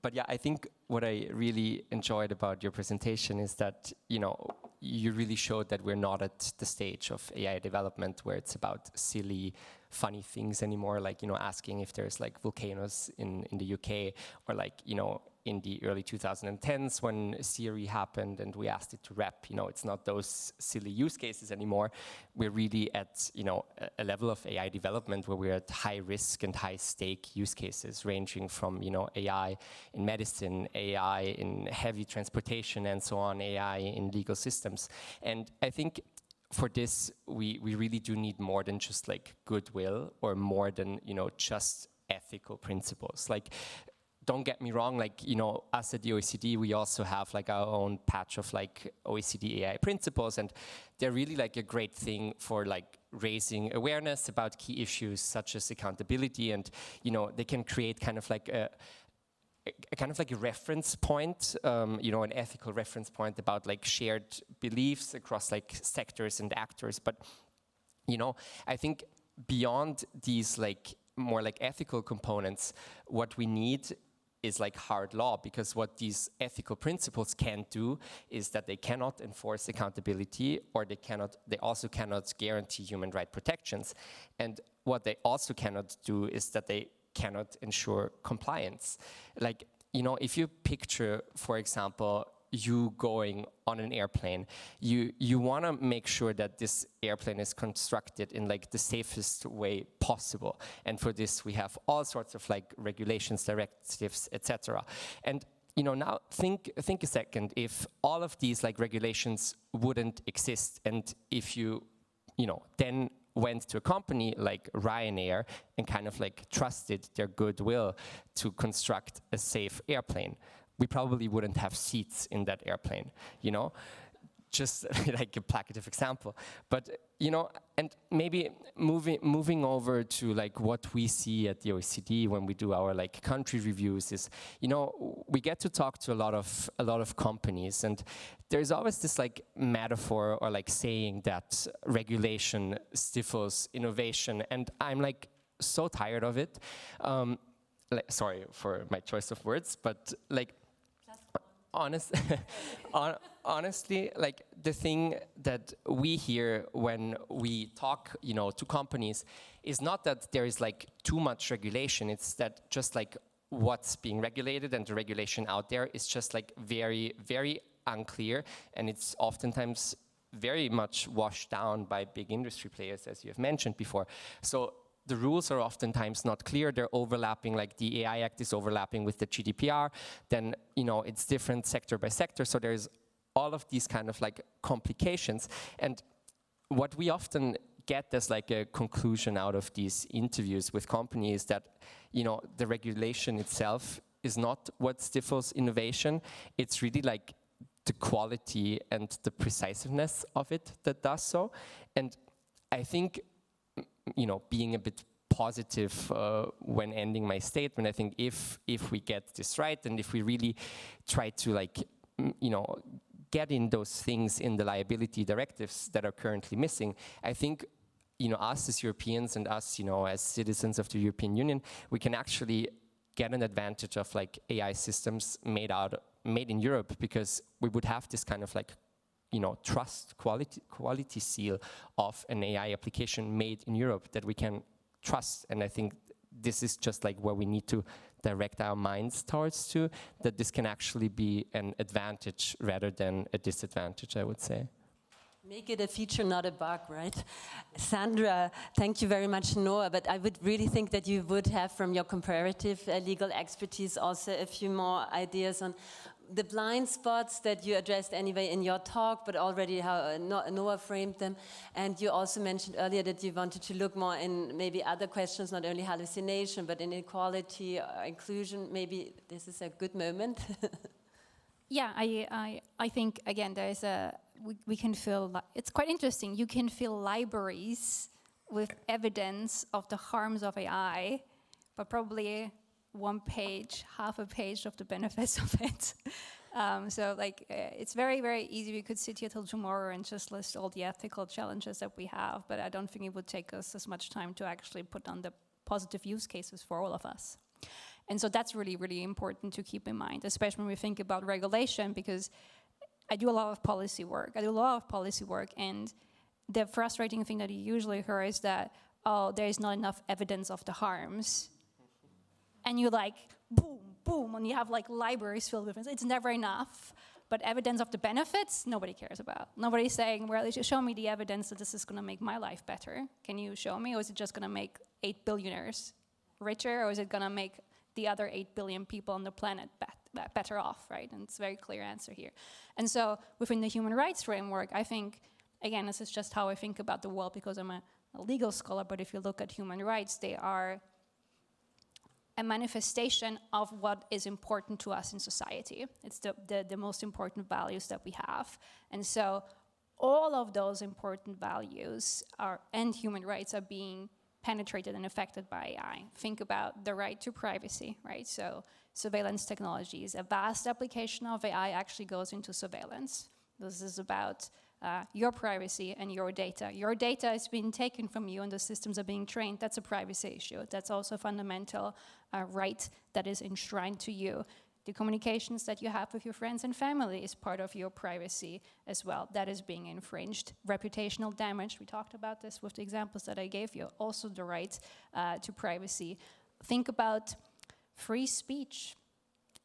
But yeah, I think what I really enjoyed about your presentation is that, you really showed that we're not at the stage of AI development where it's about silly, funny things anymore, like, asking if there's like volcanoes in the UK, or like, in the early 2010s when Siri happened and we asked it to rap, it's not those silly use cases anymore. We're really at, a level of AI development where we're at high risk and high stake use cases, ranging from, AI in medicine, AI in heavy transportation and so on, AI in legal systems. And I think for this, we really do need more than just like goodwill, or more than, just ethical principles. Like, don't get me wrong, like, us at the OECD, we also have like our own patch of like OECD AI principles, and they're really like a great thing for like raising awareness about key issues such as accountability, and, they can create kind of like a reference point, an ethical reference point about like shared beliefs across like sectors and actors. But, I think beyond these like more like ethical components, what we need is like hard law, because what these ethical principles can't do is that they cannot enforce accountability, or they also cannot guarantee human right protections. And what they also cannot do is that they cannot ensure compliance. Like, if you picture, for example, you going on an airplane, you want to make sure that this airplane is constructed in like the safest way possible. And for this, we have all sorts of like regulations, directives, etc. And now think a second, if all of these like regulations wouldn't exist, and if you then went to a company like Ryanair and kind of like trusted their goodwill to construct a safe airplane, we probably wouldn't have seats in that airplane, just like a placative example. But, and maybe moving over to like what we see at the OECD when we do our like country reviews is, we get to talk to a lot of companies, and there's always this like metaphor or like saying that regulation stifles innovation, and I'm like so tired of it. Sorry for my choice of words, but like, honestly, like the thing that we hear when we talk, to companies is not that there is like too much regulation. It's that just like what's being regulated and the regulation out there is just like very, very unclear, and it's oftentimes very much washed down by big industry players, as you have mentioned before. So the rules are oftentimes not clear. They're overlapping, like the AI Act is overlapping with the GDPR. Then, it's different sector by sector. So there's all of these kind of like complications. And what we often get as like a conclusion out of these interviews with companies is that, the regulation itself is not what stifles innovation. It's really like the quality and the precisiveness of it that does so. And I think, being a bit positive when ending my statement, I think if we get this right, and if we really try to like, get in those things in the liability directives that are currently missing, I think, us as Europeans and us, as citizens of the European Union, we can actually get an advantage of like AI systems made in Europe, because we would have this kind of like, trust quality seal of an AI application made in Europe that we can trust. And I think this is just like where we need to direct our minds towards to, that this can actually be an advantage rather than a disadvantage, I would say. Make it a feature, not a bug, right? Sandra, thank you very much, Noah, but I would really think that you would have, from your comparative legal expertise, also a few more ideas on the blind spots that you addressed anyway in your talk, but already how Noah framed them. And you also mentioned earlier that you wanted to look more in maybe other questions, not only hallucination, but inequality, inclusion. Maybe this is a good moment. Yeah, I think, again, there's we can fill, it's quite interesting. You can fill libraries with evidence of the harms of AI, but probably one page, half a page of the benefits of it. So like, it's very, very easy. We could sit here till tomorrow and just list all the ethical challenges that we have, but I don't think it would take us as much time to actually put on the positive use cases for all of us. And so that's really, really important to keep in mind, especially when we think about regulation, because I do a lot of policy work. And the frustrating thing that you usually hear is that, oh, there is not enough evidence of the harms. And you're like, boom, boom, and you have like libraries filled with it. It's never enough. But evidence of the benefits, nobody cares about. Nobody's saying, well, show me the evidence that this is going to make my life better. Can you show me? Or is it just going to make 8 billionaires richer? Or is it going to make the other 8 billion people on the planet better off, right? And it's a very clear answer here. And so within the human rights framework, I think, again, this is just how I think about the world because I'm a legal scholar, but if you look at human rights, they are a manifestation of what is important to us in society. It's the most important values that we have. And so all of those important values and human rights are being penetrated and affected by AI. Think about the right to privacy, right? So surveillance technologies, a vast application of AI actually goes into surveillance. This is about your privacy and your data. Your data is being taken from you and the systems are being trained. That's a privacy issue. That's also a fundamental right that is enshrined to you. The communications that you have with your friends and family is part of your privacy as well. That is being infringed. Reputational damage, we talked about this with the examples that I gave you. Also the right to privacy. Think about free speech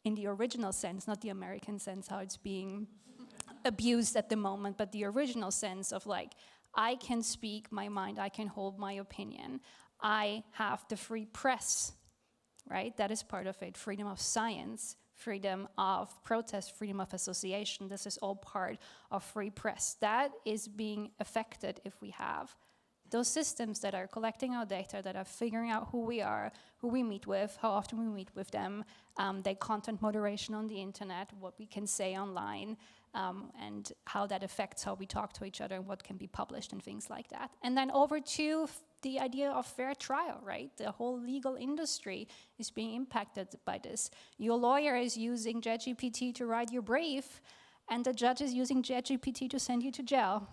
in the original sense, not the American sense, how it's being abused at the moment, but the original sense of like, I can speak my mind, I can hold my opinion. I have the free press, right? That is part of it. Freedom of science, freedom of protest, freedom of association. This is all part of free press. That is being affected if we have those systems that are collecting our data, that are figuring out who we are, who we meet with, how often we meet with them, their content moderation on the internet, what we can say online, and how that affects how we talk to each other and what can be published and things like that. And then over to the idea of fair trial, right? The whole legal industry is being impacted by this. Your lawyer is using ChatGPT to write your brief, and the judge is using ChatGPT to send you to jail.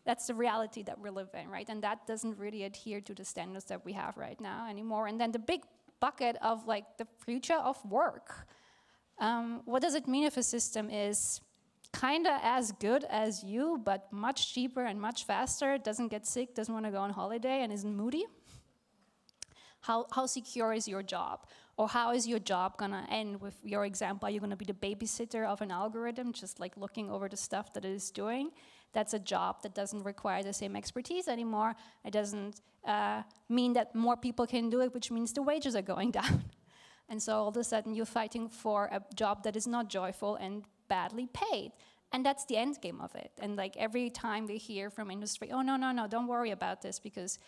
That's the reality that we live in, right? And that doesn't really adhere to the standards that we have right now anymore. And then the big bucket of like the future of work. What does it mean if a system is kind of as good as you, but much cheaper and much faster, doesn't get sick, doesn't want to go on holiday, and isn't moody? How secure is your job? Or how is your job going to end with your example? Are you going to be the babysitter of an algorithm, just like looking over the stuff that it is doing? That's a job that doesn't require the same expertise anymore. It doesn't mean that more people can do it, which means the wages are going down. And so all of a sudden you're fighting for a job that is not joyful and badly paid. And that's the end game of it. And like every time we hear from industry, oh, no, don't worry about this because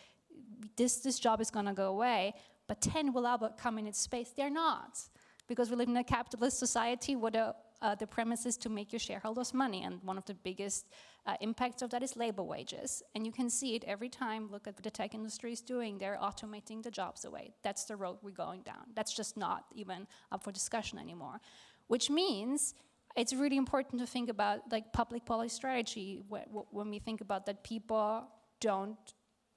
this job is going to go away, but 10 will come in its space. They're not. Because we live in a capitalist society where the premise is to make your shareholders money. And one of the biggest impacts of that is labor wages. And you can see it every time. Look at what the tech industry is doing. They're automating the jobs away. That's the road we're going down. That's just not even up for discussion anymore. Which means it's really important to think about like public policy strategy when we think about that people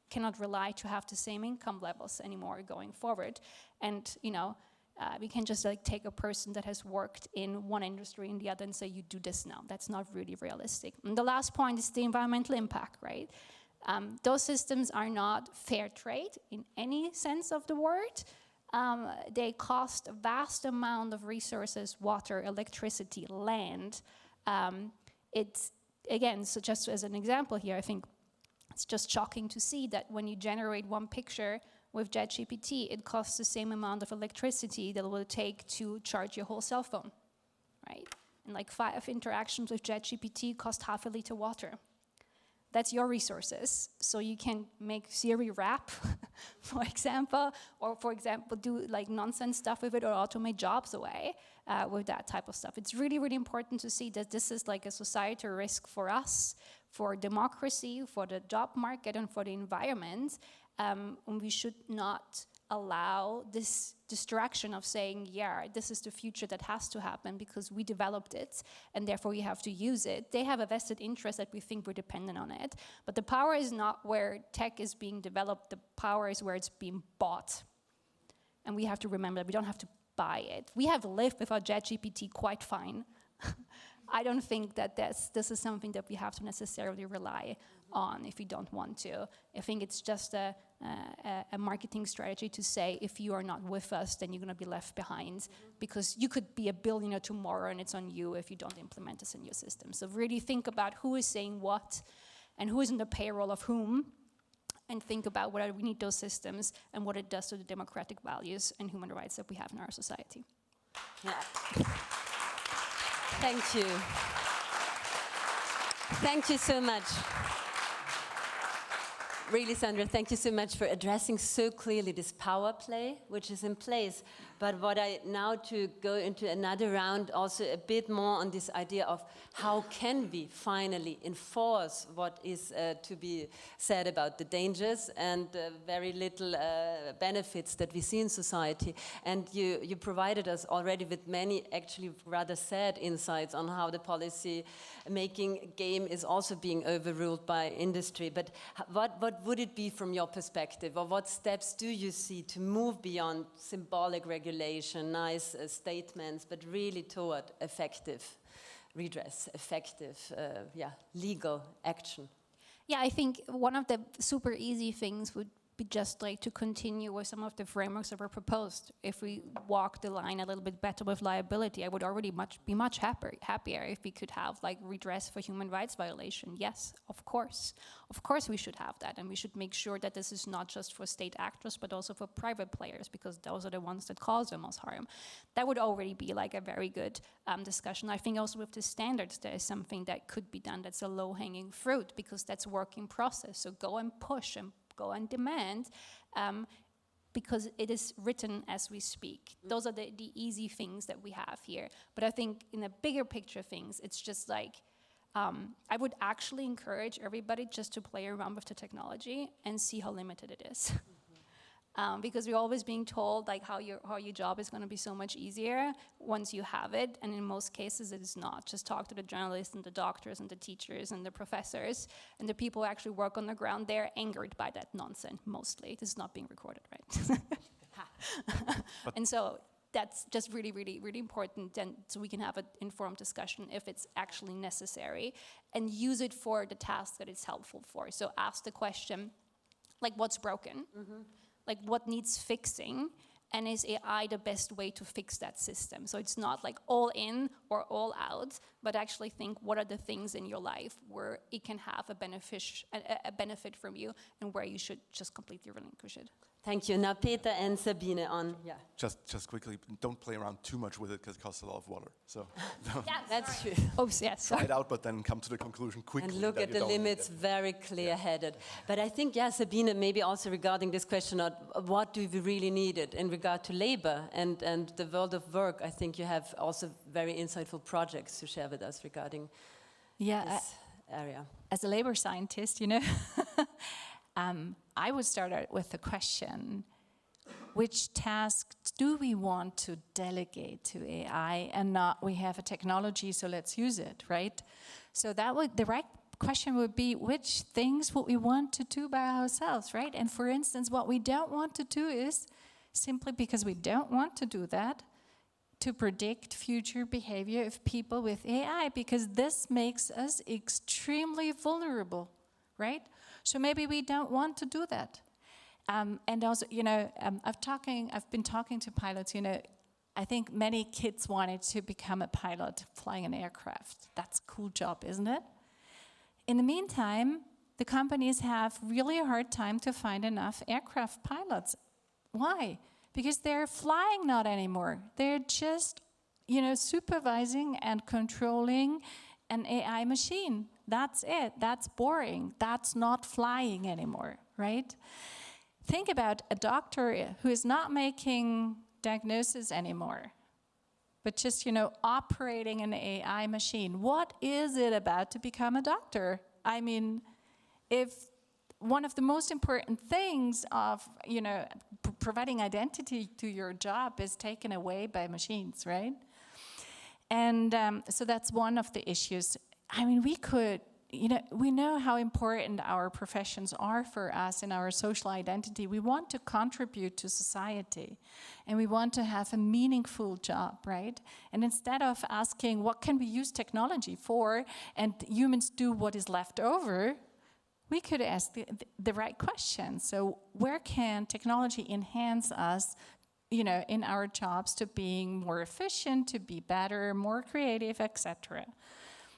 cannot rely to have the same income levels anymore going forward. And we can just like take a person that has worked in one industry and the other and say, you do this now. That's not really realistic. And the last point is the environmental impact, right? Those systems are not fair trade in any sense of the word. They cost a vast amount of resources, water, electricity, land. It's, again, so just as an example here, I think it's just shocking to see that when you generate one picture with ChatGPT, it costs the same amount of electricity that it will take to charge your whole cell phone, right? and like 5 interactions with ChatGPT cost half a liter water. That's your resources. So you can make Siri rap, for example, or for example, do like nonsense stuff with it or automate jobs away with that type of stuff. It's really, really important to see that this is like a societal risk for us, for democracy, for the job market, and for the environment. And we should not allow this distraction of saying, yeah, this is the future that has to happen because we developed it and therefore we have to use it. They have a vested interest that we think we're dependent on it. But the power is not where tech is being developed, the power is where it's being bought. And we have to remember that we don't have to buy it. We have lived without ChatGPT quite fine. I don't think that this is something that we have to necessarily rely on if we don't want to. I think it's just a marketing strategy to say, if you are not with us, then you're going to be left behind, because you could be a billionaire tomorrow and it's on you if you don't implement this in your system. So really think about who is saying what and who is in the payroll of whom, and think about whether we need those systems and what it does to the democratic values and human rights that we have in our society. Yeah. Thank you. Thank you so much. Really, Sandra, thank you so much for addressing so clearly this power play, which is in place. But what I now to go into another round, also a bit more on this idea of how can we finally enforce what is to be said about the dangers and very little benefits that we see in society. And you provided us already with many actually rather sad insights on how the policy making game is also being overruled by industry. But what would it be from your perspective, or what steps do you see to move beyond symbolic regulation, nice statements, but really toward effective redress, effective legal action? Yeah, I think one of the super easy things would be just like to continue with some of the frameworks that were proposed. If we walk the line a little bit better with liability, I would already be much happier if we could have like redress for human rights violation. Yes, of course we should have that, and we should make sure that this is not just for state actors but also for private players, because those are the ones that cause the most harm. That would already be like a very good discussion. I think also with the standards there is something that could be done that's a low-hanging fruit, because that's a work in process. So go and push and go and demand, because it is written as we speak. Those are the easy things that we have here. But I think in a bigger picture things, it's just like, I would actually encourage everybody just to play around with the technology and see how limited it is. Because we're always being told like how your job is going to be so much easier once you have it, and in most cases it is not. Just talk to the journalists and the doctors and the teachers and the professors and the people who actually work on the ground. They're angered by that nonsense mostly. This is not being recorded, right? And so that's just really, really, really important, and so we can have an informed discussion if it's actually necessary, and use it for the task that it's helpful for. So ask the question, like, what's broken? Like, what needs fixing, and is AI the best way to fix that system? So it's not like all in or all out, but actually think, what are the things in your life where it can have a benefit from you, and where you should just completely relinquish it. Thank you. Now Peter and Sabine on, Just quickly, don't play around too much with it because it costs a lot of water. So yeah, that's true. Oh, yes. try it out, but then come to the conclusion quickly. And look at the limits very clear-headed. But I think, Sabine, maybe also regarding this question of what do we really need it in regard to labor and the world of work, I think you have also very insightful projects to share with us regarding this area. As a labor scientist, I would start out with the question, which tasks do we want to delegate to AI and not we have a technology, so let's use it, right? So the right question would be, which things would we want to do by ourselves, right? And for instance, what we don't want to do is, simply because we don't want to do that, to predict future behavior of people with AI, because this makes us extremely vulnerable, right? So maybe we don't want to do that. And also, I've been talking to pilots, I think many kids wanted to become a pilot flying an aircraft. That's a cool job, isn't it? In the meantime, the companies have really a hard time to find enough aircraft pilots. Why? Because they're flying not anymore. They're just supervising and controlling an AI machine. That's it. That's boring. That's not flying anymore, right? Think about a doctor who is not making diagnosis anymore, but just, operating an AI machine. What is it about to become a doctor? I mean, if one of the most important things of, providing identity to your job is taken away by machines, right? And so that's one of the issues. I mean, we know how important our professions are for us in our social identity. We want to contribute to society, and we want to have a meaningful job, right? And instead of asking, what can we use technology for, and humans do what is left over, we could ask the right question. So where can technology enhance us, in our jobs to being more efficient, to be better, more creative, etc.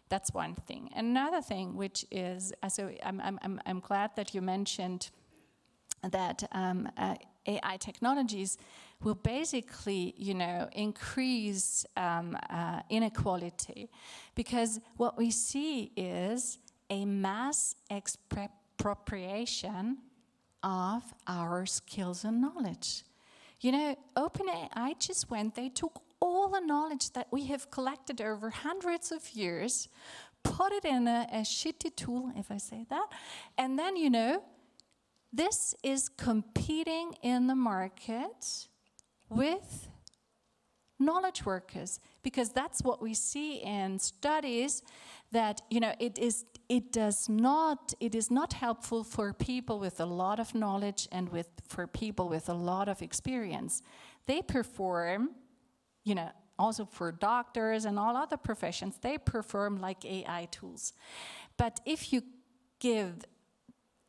That's one thing. Another thing, which is, so I'm glad that you mentioned that AI technologies will basically, increase inequality, because what we see is a mass expropriation of our skills and knowledge. OpenAI they took all the knowledge that we have collected over hundreds of years, put it in a shitty tool, if I say that, and then, this is competing in the market with knowledge workers, because that's what we see in studies, that it is not helpful for people with a lot of knowledge and for people with a lot of experience. They perform, also for doctors and all other professions, they perform like AI tools. But if you give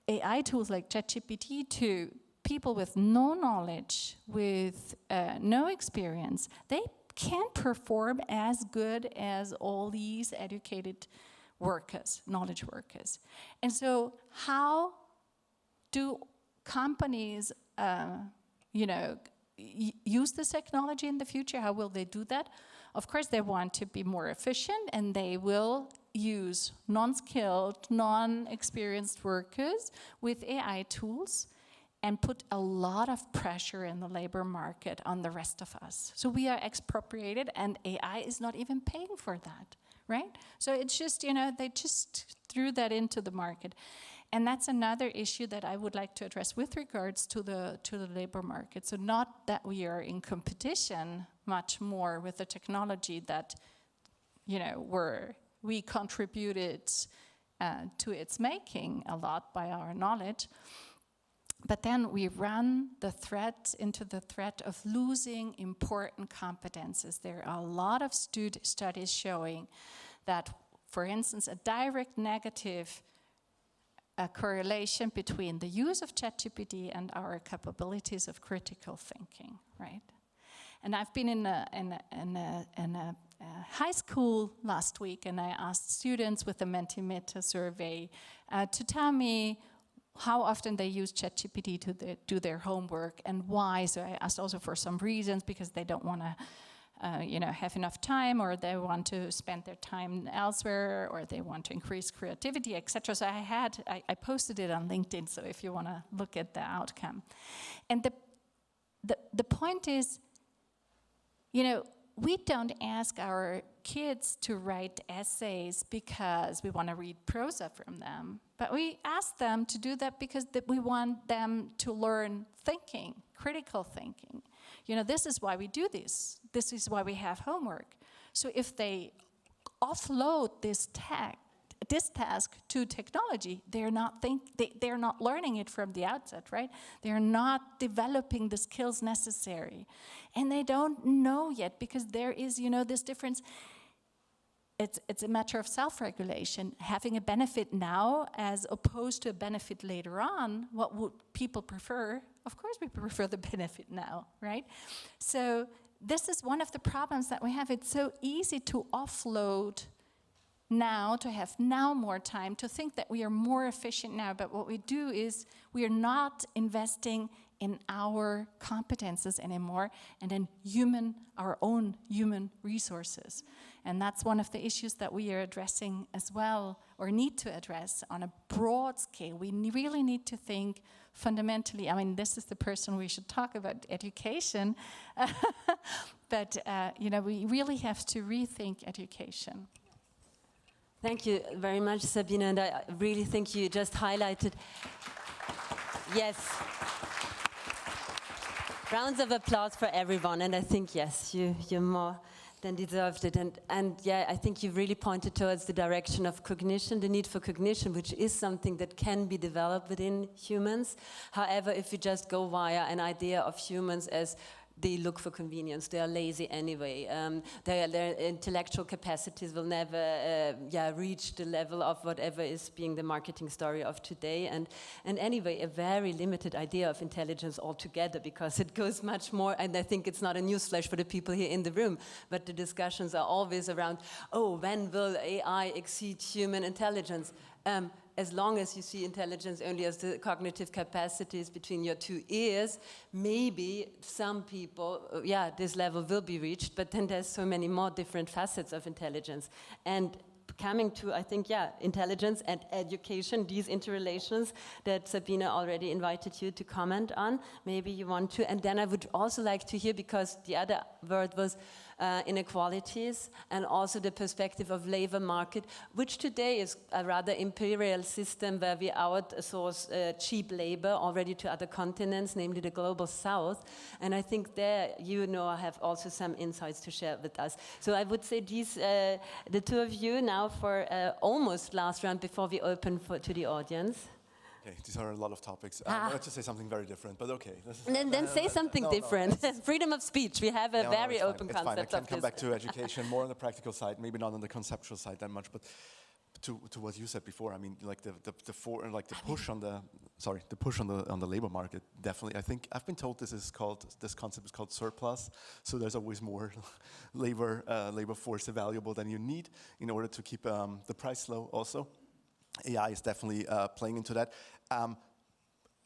AI tools like ChatGPT to people with no knowledge, with no experience, they can't perform as good as all these educated workers, knowledge workers. And so how do companies, use this technology in the future? How will they do that? Of course, they want to be more efficient, and they will use non-skilled, non-experienced workers with AI tools and put a lot of pressure in the labor market on the rest of us. So we are expropriated, and AI is not even paying for that, right? So it's just, they just threw that into the market. And that's another issue that I would like to address with regards to the labor market. So not that we are in competition much more with the technology that, we contributed to its making a lot by our knowledge, but then we run into the threat of losing important competences. There are a lot of studies showing that, for instance, a direct negative correlation between the use of ChatGPT and our capabilities of critical thinking, right? And I've been in a high school last week, and I asked students with the Mentimeter survey to tell me how often they use ChatGPT to do their homework and why. So I asked also for some reasons, because they don't want to have enough time, or they want to spend their time elsewhere, or they want to increase creativity, etc. So I posted it on LinkedIn, so if you want to look at the outcome. And the point is, we don't ask our kids to write essays because we want to read prosa from them, but we ask them to do that because we want them to learn thinking, critical thinking. This is why we do this. This is why we have homework. So if they offload this task to technology, they're not learning it from the outset, right? They're not developing the skills necessary. And they don't know yet, because there is, this difference. It's a matter of self-regulation. Having a benefit now as opposed to a benefit later on, what would people prefer? Of course we prefer the benefit now, right? So this is one of the problems that we have. It's so easy to offload now, to have now more time, to think that we are more efficient now. But what we do is we are not investing in our competences anymore and in our own human resources. And that's one of the issues that we are addressing as well, or need to address on a broad scale. We really need to think fundamentally. I mean, this is the person we should talk about education, but we really have to rethink education. Thank you very much, Sabine, and I really think you just highlighted. Yes. Rounds of applause for everyone, and I think, yes, you're more than deserved it. And yeah, I think you really pointed towards the direction of cognition, the need for cognition, which is something that can be developed within humans. However, if we just go via an idea of humans as they look for convenience, they are lazy anyway. Their intellectual capacities will never reach the level of whatever is being the marketing story of today. And anyway, a very limited idea of intelligence altogether, because it goes much more, and I think it's not a newsflash for the people here in the room, but the discussions are always around, oh, when will AI exceed human intelligence? As long as you see intelligence only as the cognitive capacities between your two ears, maybe some people, this level will be reached, but then there's so many more different facets of intelligence. And coming to, I think, intelligence and education, these interrelations that Sabine already invited you to comment on, maybe you want to. And then I would also like to hear, because the other word was inequalities, and also the perspective of labor market, which today is a rather imperial system where we outsource cheap labor already to other continents, namely the global south. And I think there, have also some insights to share with us. So I would say these, the two of you now for almost last round before we open to the audience. Okay, these are a lot of topics. I wanted to say something very different, but okay. Then say something different. Freedom of speech. We have a very open concept. Fine. I can come back to this. education more on the practical side, maybe not on the conceptual side that much, but to what you said before. I mean, like the push on the labor market. Definitely, I think I've been told this concept is called surplus. So there's always more labor force available than you need in order to keep the price low. Also. AI is definitely playing into that.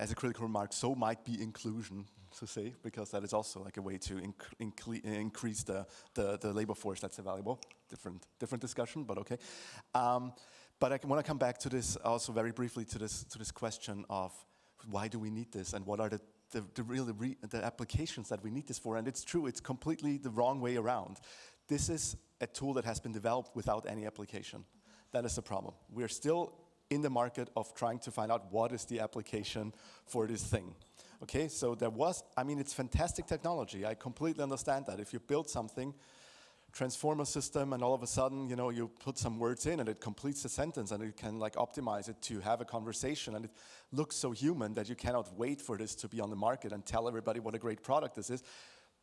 As a critical remark, so might be inclusion, to say, because that is also like a way to increase the labor force that's available. Different discussion, but okay. But I want to come back to this also very briefly to this question of why do we need this, and what are the applications that we need this for? And it's true, it's completely the wrong way around. This is a tool that has been developed without any application. That is the problem. We're still in the market of trying to find out what is the application for this thing. Okay, so it's fantastic technology. I completely understand that. If you build something, transform a system, and all of a sudden, you put some words in and it completes a sentence, and it can optimize it to have a conversation, and it looks so human that you cannot wait for this to be on the market and tell everybody what a great product this is.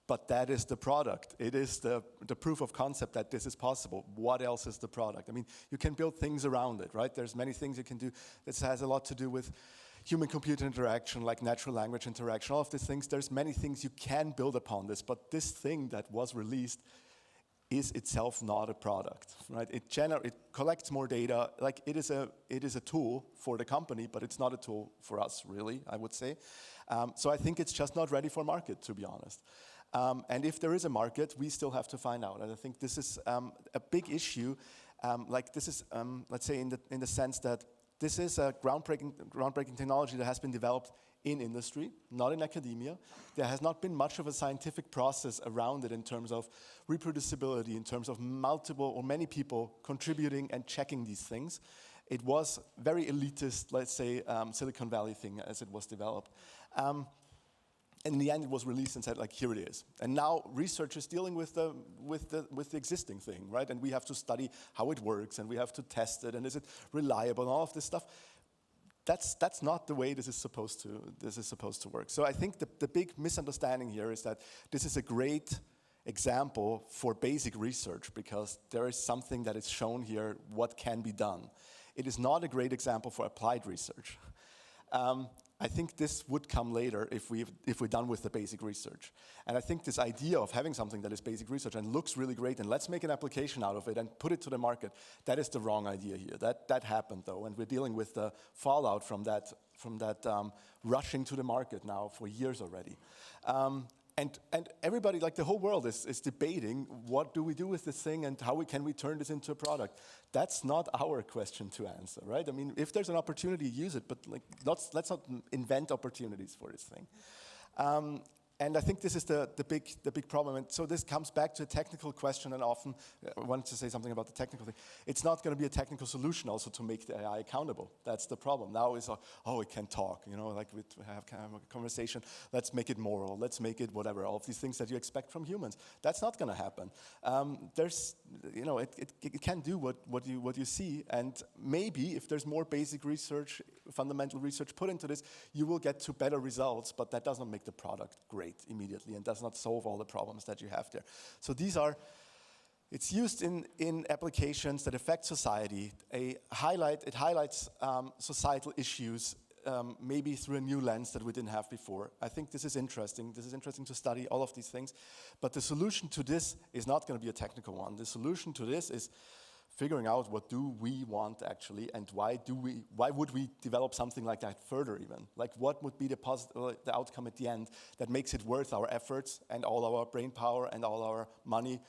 But that is the product. It is the proof of concept that this is possible. What else is the product? I mean, you can build things around it, right? There's many things you can do. This has a lot to do with human-computer interaction, like natural language interaction, all of these things. There's many things you can build upon this, but this thing that was released is itself not a product, right? It collects more data. Like it is a tool for the company, but it's not a tool for us, really, I would say. So I think it's just not ready for market, to be honest. And if there is a market, we still have to find out. And I think this is a big issue. Let's say, in the sense that this is a groundbreaking technology that has been developed in industry, not in academia. There has not been much of a scientific process around it in terms of reproducibility, in terms of multiple or many people contributing and checking these things. It was very elitist, let's say, Silicon Valley thing as it was developed. And in the end, it was released and said, here it is. And now research is dealing with the existing thing, right? And we have to study how it works, and we have to test it, and is it reliable, and all of this stuff. That's not the way this is supposed to work. So I think the big misunderstanding here is that this is a great example for basic research, because there is something that is shown here what can be done. It is not a great example for applied research. I think this would come later if we're done with the basic research. And I think this idea of having something that is basic research and looks really great and let's make an application out of it and put it to the market, that is the wrong idea here. That happened though, and we're dealing with the fallout from that rushing to the market now for years already. And everybody, like the whole world, is debating what do we do with this thing and how can we turn this into a product. That's not our question to answer, right? I mean, if there's an opportunity, use it, but like, let's not invent opportunities for this thing. And I think this is the big problem. And so this comes back to a technical question, and often I wanted to say something about the technical thing. It's not going to be a technical solution also to make the AI accountable. That's the problem. Now it's oh, it can talk, you know, like we have kind of a conversation. Let's make it moral. Let's make it whatever. All of these things that you expect from humans. That's not going to happen. There's, you know, it can do what you see, and maybe if there's more basic research, fundamental research put into this, you will get to better results. But that does not make the product great immediately and does not solve all the problems that you have there. So it's used in applications that affect society. It highlights societal issues maybe through a new lens that we didn't have before. I think this is interesting. This is interesting to study all of these things. But the solution to this is not going to be a technical one. The solution to this is figuring out what do we want actually, and why would we develop something like that further even? Like what would be the outcome at the end that makes it worth our efforts and all our brain power and all our money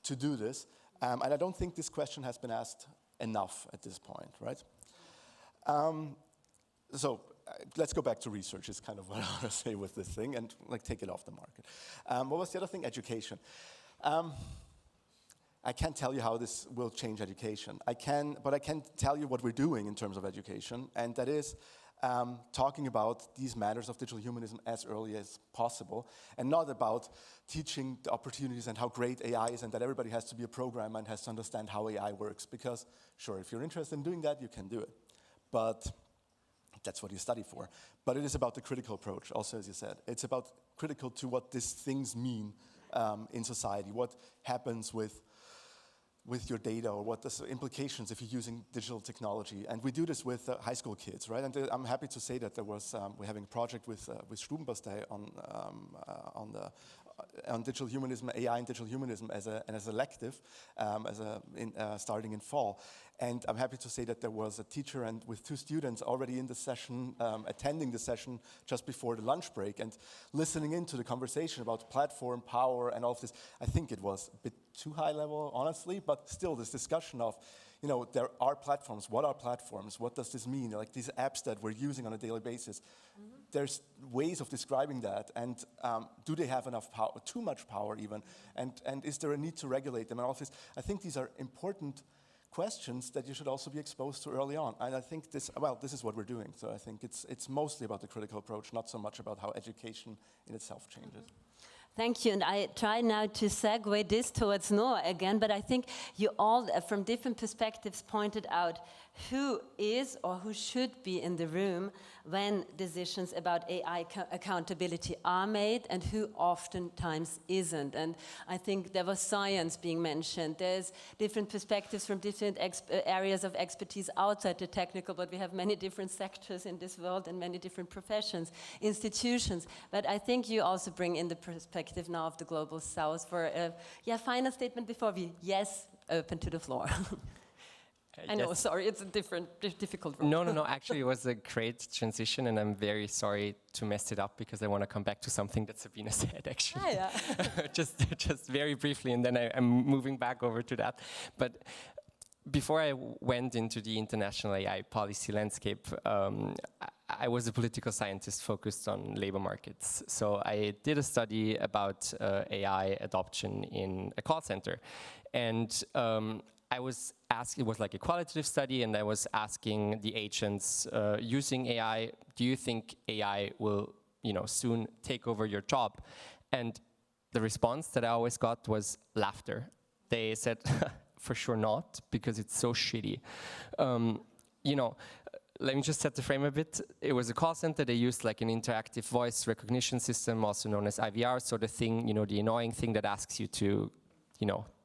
to do this? And I don't think this question has been asked enough at this point, right? So let's go back to research is kind of what I want to say with this thing, and like take it off the market. What was the other thing? Education. I can't tell you how this will change education. But I can tell you what we're doing in terms of education, and that is talking about these matters of digital humanism as early as possible, and not about teaching the opportunities and how great AI is and that everybody has to be a programmer and has to understand how AI works. Because, sure, if you're interested in doing that, you can do it. But that's what you study for. But it is about the critical approach, also, as you said. It's about critical to what these things mean in society, what happens with your data, or what the implications if you're using digital technology. And we do this with high school kids, right? And I'm happy to say that we're having a project with Stubenbastei on digital humanism, AI and digital humanism as an elective, starting in fall. And I'm happy to say that there was a teacher and with 2 students already in the session, attending the session just before the lunch break and listening into the conversation about platform power and all of this. I think it was a bit too high level, honestly, but still this discussion of, you know, there are platforms. What are platforms? What does this mean? Like these apps that we're using on a daily basis. Mm-hmm. There's ways of describing that, and do they have enough power, too much power even? And is there a need to regulate them and all of this? I think these are important questions that you should also be exposed to early on. And I think this is what we're doing. So I think it's mostly about the critical approach, not so much about how education in itself changes. Mm-hmm. Thank you, and I try now to segue this towards Noah again, but I think you all, from different perspectives, pointed out who is or who should be in the room when decisions about AI accountability are made and who oftentimes isn't. And I think there was science being mentioned. There's different perspectives from different areas of expertise outside the technical, but we have many different sectors in this world and many different professions, institutions. But I think you also bring in the perspective now of the Global South for a final statement before we, open to the floor. I know, sorry, it's a difficult role. No, actually it was a great transition, and I'm very sorry to mess it up because I want to come back to something that Sabine said, actually. Yeah. just very briefly, and then I'm moving back over to that. But before I went into the international AI policy landscape, I was a political scientist focused on labor markets. So I did a study about AI adoption in a call center. And I was asked, it was like a qualitative study, and I was asking the agents using AI, do you think AI will, soon take over your job? And the response that I always got was laughter. They said, for sure not, because it's so shitty. Let me just set the frame a bit. It was a call center. They used like an interactive voice recognition system, also known as IVR. So the thing, the annoying thing that asks you to,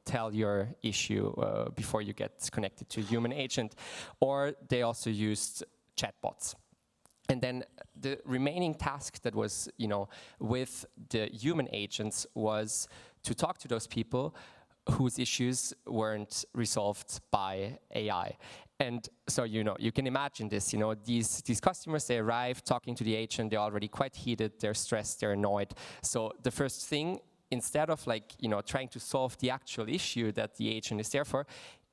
tell your issue before you get connected to a human agent. Or they also used chatbots. And then the remaining task that was, with the human agents was to talk to those people whose issues weren't resolved by AI. And so, you can imagine this, these customers, they arrive talking to the agent, they're already quite heated, they're stressed, they're annoyed. So the first thing, instead of trying to solve the actual issue that the agent is there for,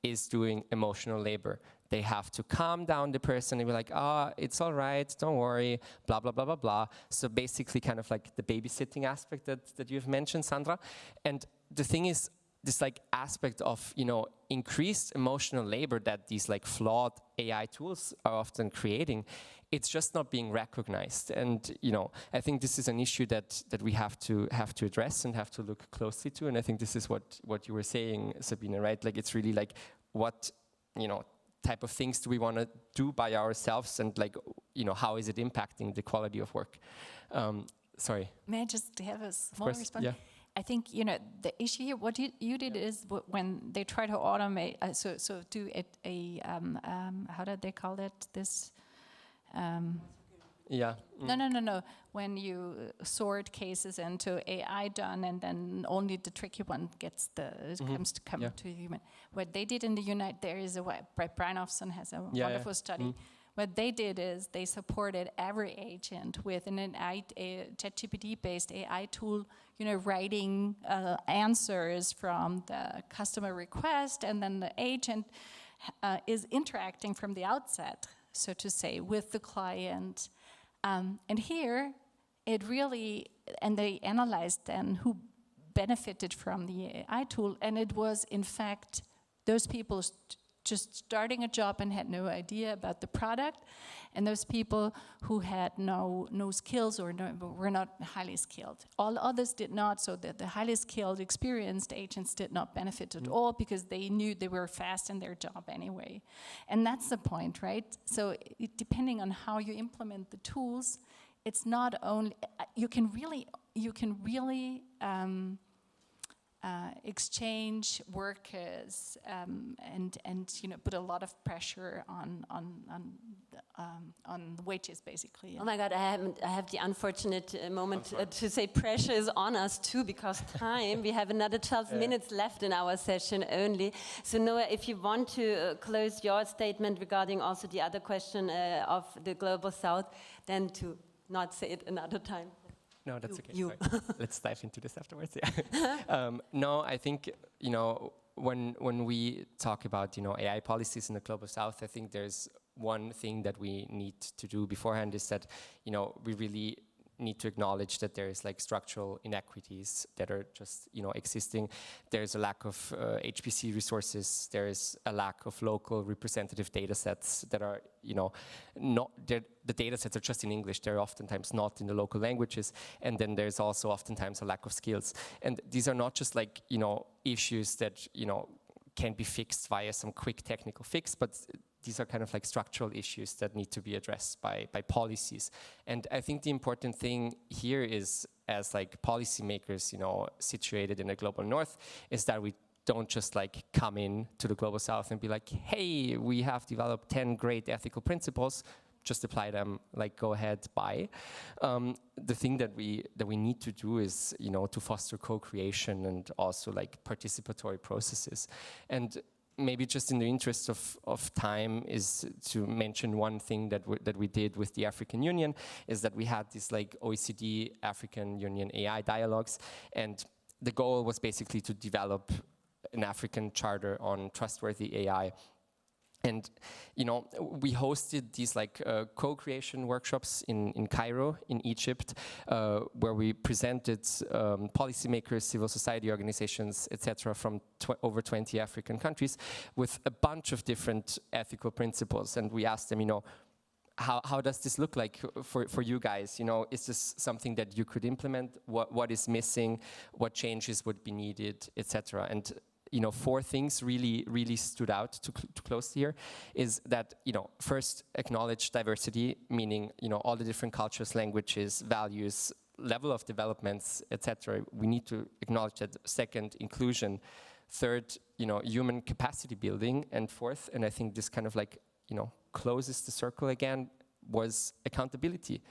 is doing emotional labor. They have to calm down the person and be like, it's all right, don't worry, blah, blah, blah, blah, blah. So basically kind of like the babysitting aspect that you've mentioned, Sandra. And the thing is, this aspect of, increased emotional labor that these flawed AI tools are often creating, it's just not being recognized. And, I think this is an issue that we have to address and have to look closely to. And I think this is what you were saying, Sabine, right? It's really what, type of things do we want to do by ourselves, and how is it impacting the quality of work? Sorry. May I just have a small response? Yeah. I think, the issue here, what you did is when they try to automate, so do a how did they call it? This. Yeah. No. When you sort cases into AI done, and then only the tricky one gets comes to come to human. What they did in the there is Brian Ofson has a wonderful study. What they did is they supported every agent with an ChatGPT-based AI tool, writing answers from the customer request, and then the agent is interacting from the outset, so to say, with the client. And here, it really, and they analyzed then who benefited from the AI tool, and it was, in fact, those people just starting a job and had no idea about the product, and those people who had no skills or were not highly skilled. All others did not, so that the highly skilled, experienced agents did not benefit at all, because they knew they were fast in their job anyway. And that's the point, right? So depending on how you implement the tools, it's not only, you can really exchange workers and put a lot of pressure on wages, basically. Oh my God, I have the unfortunate moment to say pressure is on us too, because time, we have another 12 minutes left in our session only. So Noah, if you want to close your statement regarding also the other question of the Global South, then to not say it another time. No, that's okay. Let's dive into this afterwards. No, I think, when we talk about, AI policies in the Global South, I think there's one thing that we need to do beforehand is that, we really need to acknowledge that there is structural inequities that are just, existing. There's a lack of HPC resources. There is a lack of local representative data sets that are, the data sets are just in English. They're oftentimes not in the local languages. And then there's also oftentimes a lack of skills. And these are not just issues that, can be fixed via some quick technical fix, but these are kind of structural issues that need to be addressed by policies. And I think the important thing here is, as policymakers, situated in the global north, is that we don't just come in to the global south and be like, hey, we have developed 10 great ethical principles, just apply them, go ahead, buy. The thing that we need to do is, to foster co-creation and also participatory processes. And maybe just in the interest of time is to mention one thing that we did with the African Union, is that we had this OECD African Union AI dialogues, and the goal was basically to develop an African charter on trustworthy AI. And, we hosted these co-creation workshops in Cairo, in Egypt, where we presented policymakers, civil society organizations, etc., from over 20 African countries with a bunch of different ethical principles. And we asked them, how does this look like for you guys? Is this something that you could implement? What is missing? What changes would be needed, etc.? And 4 things really stood out to close here, is that, first, acknowledge diversity, meaning, all the different cultures, languages, values, level of developments, etc. We need to acknowledge that. Second, inclusion. Third, human capacity building. And fourth, and I think this kind of closes the circle again, was accountability.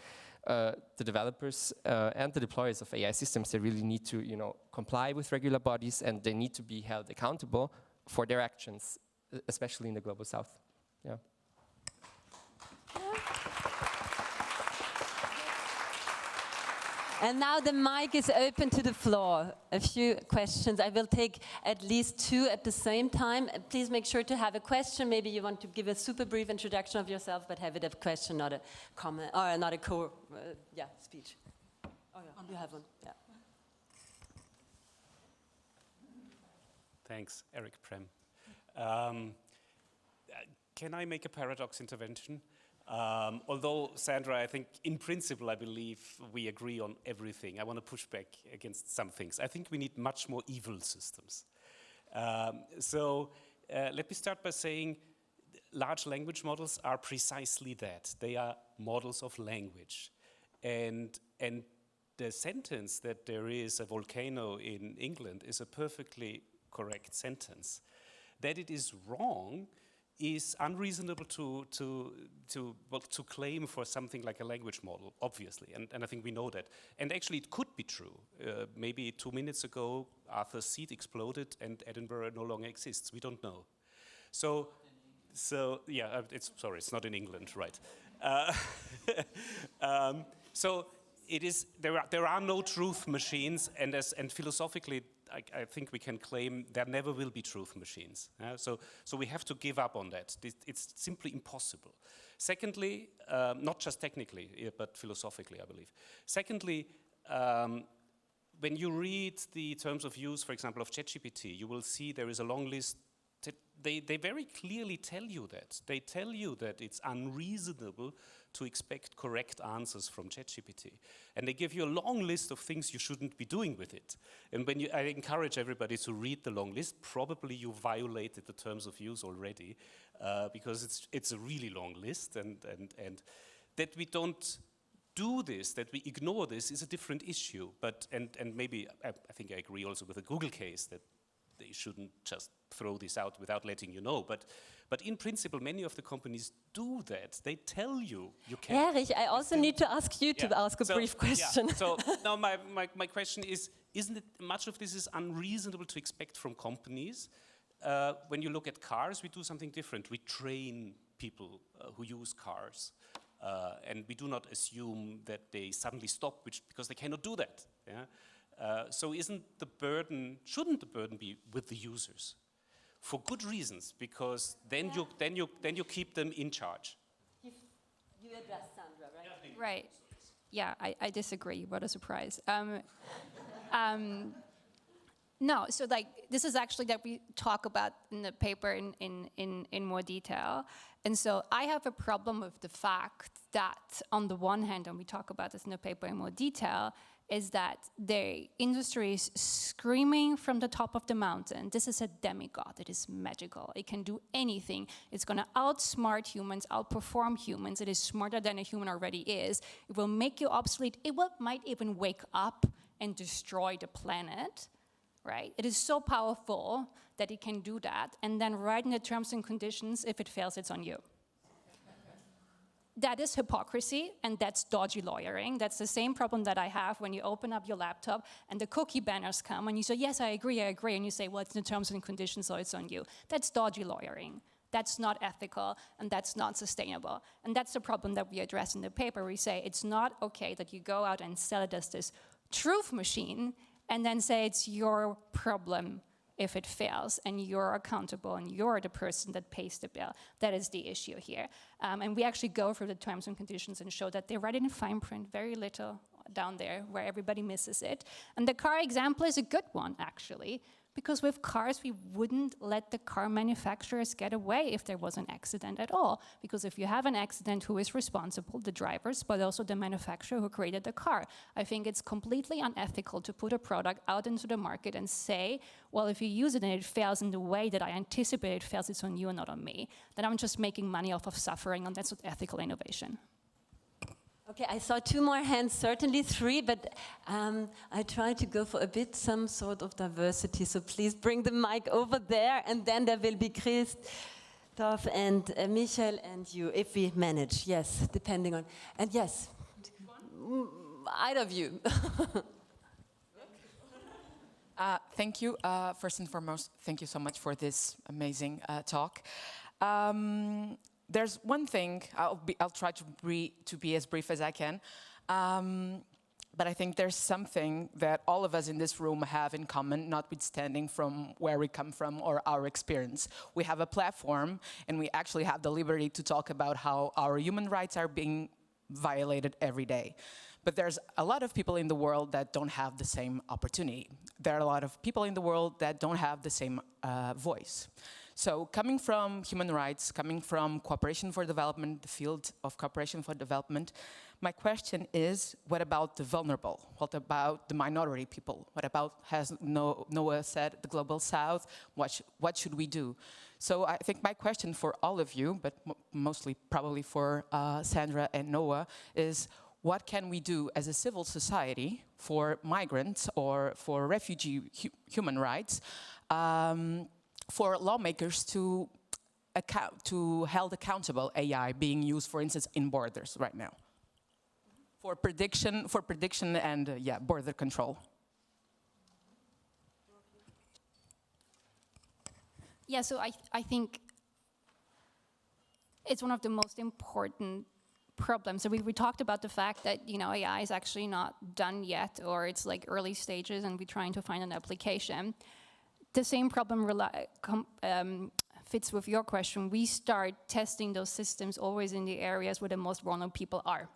The developers and the deployers of AI systems, they really need to, comply with regular bodies, and they need to be held accountable for their actions, especially in the global south. Yeah. And now the mic is open to the floor. A few questions. I will take at least 2 at the same time. Please make sure to have a question. Maybe you want to give a super brief introduction of yourself, but have it a question, not a comment, or not a speech. Oh yeah, you have one. Yeah. Thanks, Eric Prem. Can I make a paradox intervention? Although, Sandra, I think in principle, I believe we agree on everything. I want to push back against some things. I think we need much more evil systems. Let me start by saying large language models are precisely that. They are models of language. And the sentence that there is a volcano in England is a perfectly correct sentence. That it is wrong is unreasonable to claim for something like a language model, obviously, and I think we know that. And actually it could be true. Maybe 2 minutes ago, Arthur's seat exploded and Edinburgh no longer exists. We don't know. So yeah, it's not in England, right? So it is. There are no truth machines, and philosophically, I think we can claim there never will be truth machines. So we have to give up on that. It's simply impossible. Secondly, not just technically, but philosophically, I believe. Secondly, when you read the terms of use, for example, of ChatGPT, you will see there is a long list. They very clearly tell you that. They tell you that it's unreasonable to expect correct answers from ChatGPT. And they give you a long list of things you shouldn't be doing with it. And I encourage everybody to read the long list. Probably you violated the terms of use already, because it's a really long list. And that we don't do this, that we ignore this, is a different issue. But and maybe I think I agree also with the Google case that they shouldn't just throw this out without letting you know. But in principle, many of the companies do that. They tell you can. Erich, I also need to ask you to ask a brief question. Yeah. So now my question is, isn't it much of this is unreasonable to expect from companies? When you look at cars, we do something different. We train people who use cars. And we do not assume that they suddenly stop because they cannot do that. Yeah? So shouldn't the burden be with the users? For good reasons, because then you keep them in charge. You addressed Sandra, right? Right. Yeah, I disagree. What a surprise. No, so this is actually that we talk about in the paper in more detail. And so I have a problem with the fact that on the one hand, and we talk about this in the paper in more detail, is that the industry is screaming from the top of the mountain, this is a demigod, it is magical, it can do anything, it's going to outsmart humans, outperform humans, it is smarter than a human already is, it will make you obsolete, might even wake up and destroy the planet, right? It is so powerful that it can do that, and then write in the terms and conditions, if it fails, it's on you. That is hypocrisy, and that's dodgy lawyering. That's the same problem that I have when you open up your laptop and the cookie banners come and you say, yes, I agree, and you say, well, it's in the terms and conditions, so it's on you. That's dodgy lawyering. That's not ethical, and that's not sustainable. And that's the problem that we address in the paper. We say it's not okay that you go out and sell it as this truth machine and then say it's your problem if it fails, and you're accountable, and you're the person that pays the bill. That is the issue here. And we actually go through the terms and conditions and show that they write it in fine print, very little down there, where everybody misses it. And the car example is a good one, actually, because with cars, we wouldn't let the car manufacturers get away if there was an accident at all. Because if you have an accident, who is responsible? The drivers, but also the manufacturer who created the car. I think it's completely unethical to put a product out into the market and say, well, if you use it and it fails in the way that I anticipate it fails, it's on you and not on me. Then I'm just making money off of suffering, and that's not ethical innovation. Okay, I saw 2 more hands, certainly 3, but I try to go for some sort of diversity, so please bring the mic over there, and then there will be Chris. Christoph and Michael and you, if we manage, yes, depending on, and yes, either of you. Thank you. First and foremost, thank you so much for this amazing talk. There's one thing, I'll try to be as brief as I can, but I think there's something that all of us in this room have in common, notwithstanding from where we come from or our experience. We have a platform, and we actually have the liberty to talk about how our human rights are being violated every day. But there's a lot of people in the world that don't have the same opportunity. There are a lot of people in the world that don't have the same voice. So coming from human rights, coming from cooperation for development, the field of cooperation for development, my question is, what about the vulnerable? What about the minority people? What about, as Noah said, the Global South? What should we do? So I think my question for all of you, but mostly probably for Sandra and Noah, is what can we do as a civil society for migrants or for refugee human rights, for lawmakers to held accountable AI being used, for instance, in borders right now, for prediction and border control. Yeah, so I think it's one of the most important problems. So we talked about the fact that AI is actually not done yet, or it's like early stages, and we're trying to find an application. The same problem fits with your question. We start testing those systems always in the areas where the most vulnerable people are.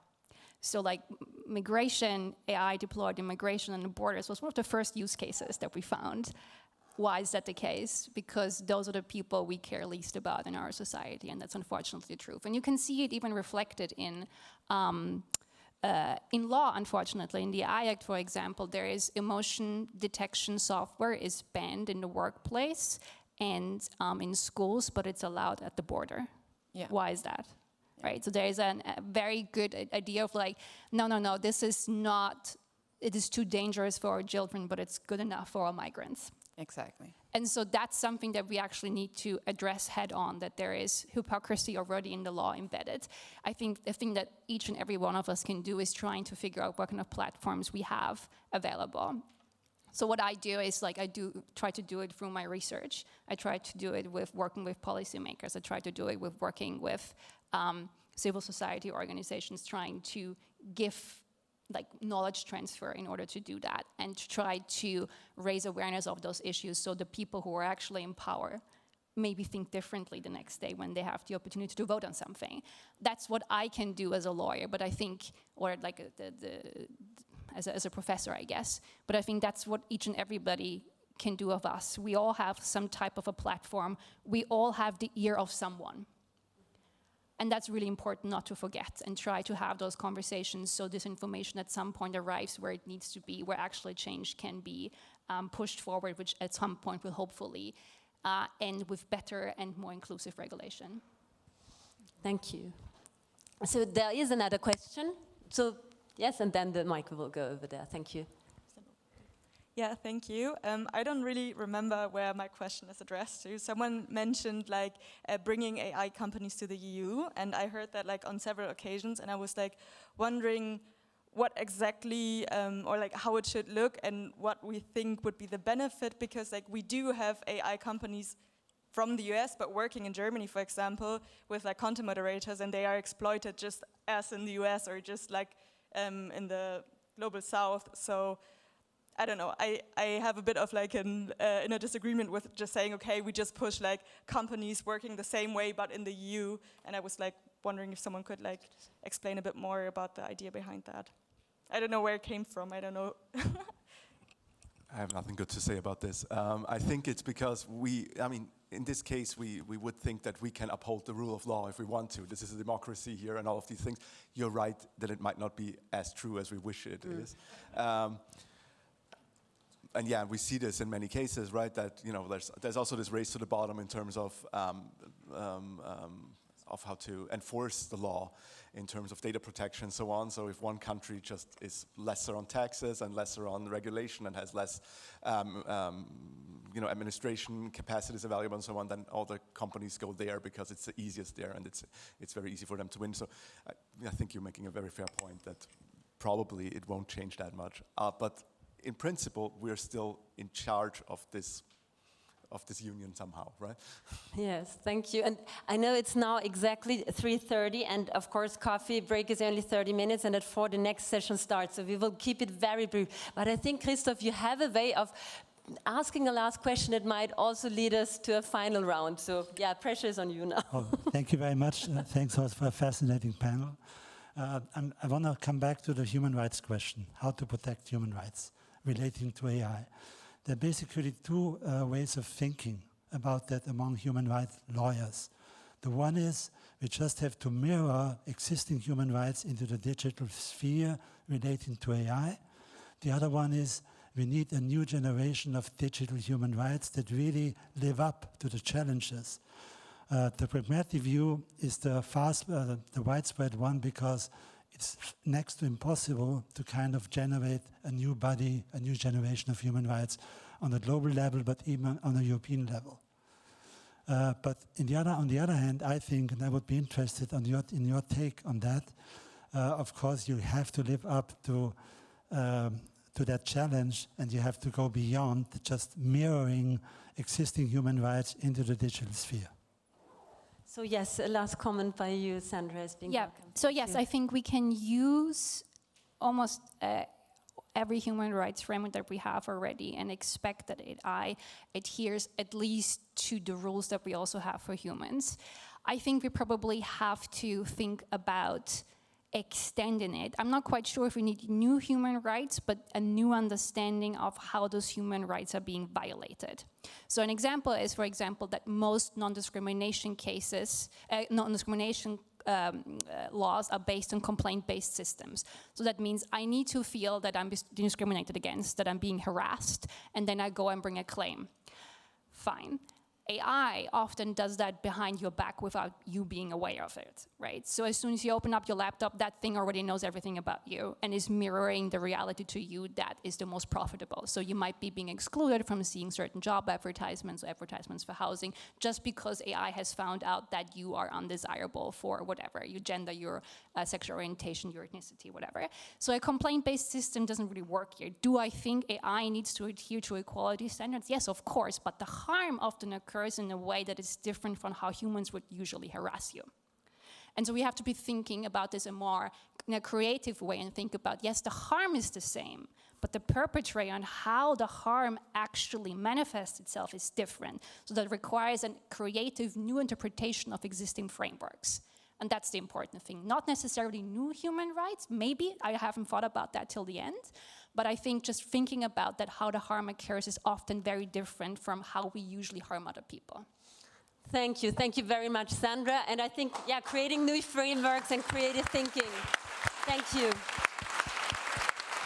So like migration, AI deployed in migration and the borders was one of the first use cases that we found. Why is that the case? Because those are the people we care least about in our society, and that's unfortunately the truth. And you can see it even reflected in law, unfortunately. In the AI Act, for example, there is emotion detection software is banned in the workplace and in schools, but it's allowed at the border. Yeah. Why is that? Right, so there is a very good idea of like, no, this is not, it is too dangerous for our children, but it's good enough for our migrants. Exactly. And so that's something that we actually need to address head on, that there is hypocrisy already in the law embedded. I think the thing that each and every one of us can do is trying to figure out what kind of platforms we have available. So what I do is like, I try to do it through my research. I try to do it with working with policymakers. I try to do it with working with civil society organizations, trying to give like knowledge transfer in order to do that, and to try to raise awareness of those issues so the people who are actually in power maybe think differently the next day when they have the opportunity to vote on something. That's what I can do as a lawyer, but I think, or like as a professor, I guess, but I think that's what each and everybody can do of us. We all have some type of a platform. We all have the ear of someone. And that's really important not to forget, and try to have those conversations so this information at some point arrives where it needs to be, where actually change can be pushed forward, which at some point will hopefully end with better and more inclusive regulation. Thank you. So there is another question. So yes, and then the mic will go over there. Thank you. Yeah, thank you. I don't really remember where my question is addressed to. Someone mentioned like bringing AI companies to the EU, and I heard that like on several occasions, and I was like wondering what exactly or like how it should look and what we think would be the benefit, because like we do have AI companies from the US but working in Germany, for example, with like content moderators, and they are exploited just as in the US or just like in the Global South. So I don't know, I have a bit of like in a disagreement with just saying, okay, we just push like companies working the same way but in the EU, and I was like wondering if someone could like explain a bit more about the idea behind that. I don't know where it came from, I don't know. I have nothing good to say about this. I think it's because in this case, we would think that we can uphold the rule of law if we want to. This is a democracy here and all of these things. You're right that it might not be as true as we wish it is. And yeah, we see this in many cases, right? That there's also this race to the bottom in terms of how to enforce the law, in terms of data protection and so on. So if one country just is lesser on taxes and lesser on regulation and has less administration capacities available and so on, then all the companies go there because it's the easiest there and it's very easy for them to win. So I think you're making a very fair point that probably it won't change that much. But in principle, we're still in charge of this union somehow, right? Yes, thank you. And I know it's now exactly 3:30, and of course coffee break is only 30 minutes, and at 4 the next session starts, so we will keep it very brief. But I think, Christoph, you have a way of asking a last question that might also lead us to a final round. So yeah, pressure is on you now. Oh, thank you very much. Thanks also for a fascinating panel. I want to come back to the human rights question, how to protect human rights relating to AI. There are basically two ways of thinking about that among human rights lawyers. The one is we just have to mirror existing human rights into the digital sphere relating to AI. The other one is we need a new generation of digital human rights that really live up to the challenges. The pragmatic view is the widespread one, because it's next to impossible to kind of generate a new body, a new generation of human rights on a global level, but even on a European level. But on the other hand, I think, and I would be interested in your take on that, of course you have to live up to that challenge, and you have to go beyond just mirroring existing human rights into the digital sphere. So yes, a last comment by you, Sandra, has been welcome. So yes, I think we can use almost every human rights framework that we have already and expect that AI adheres at least to the rules that we also have for humans. I think we probably have to think about extending it. I'm not quite sure if we need new human rights, but a new understanding of how those human rights are being violated. So an example is, for example, that most non-discrimination cases, laws are based on complaint-based systems. So that means I need to feel that I'm discriminated against, that I'm being harassed, and then I go and bring a claim. Fine. AI often does that behind your back without you being aware of it, right? So as soon as you open up your laptop, that thing already knows everything about you and is mirroring the reality to you that is the most profitable. So you might be being excluded from seeing certain job advertisements or advertisements for housing just because AI has found out that you are undesirable for whatever, your gender, your sexual orientation, your ethnicity, whatever. So a complaint-based system doesn't really work here. Do I think AI needs to adhere to equality standards? Yes, of course, but the harm often occurs in a way that is different from how humans would usually harass you. And so we have to be thinking about this in a creative way and think about, yes, the harm is the same, but the perpetrator and how the harm actually manifests itself is different. So that requires a creative new interpretation of existing frameworks. And that's the important thing. Not necessarily new human rights, maybe, I haven't thought about that till the end, but I think just thinking about that, how the harm occurs is often very different from how we usually harm other people. Thank you very much, Sandra. And I think, yeah, creating new frameworks and creative thinking. Thank you.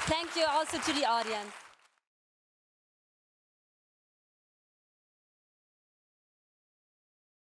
Thank you also to the audience.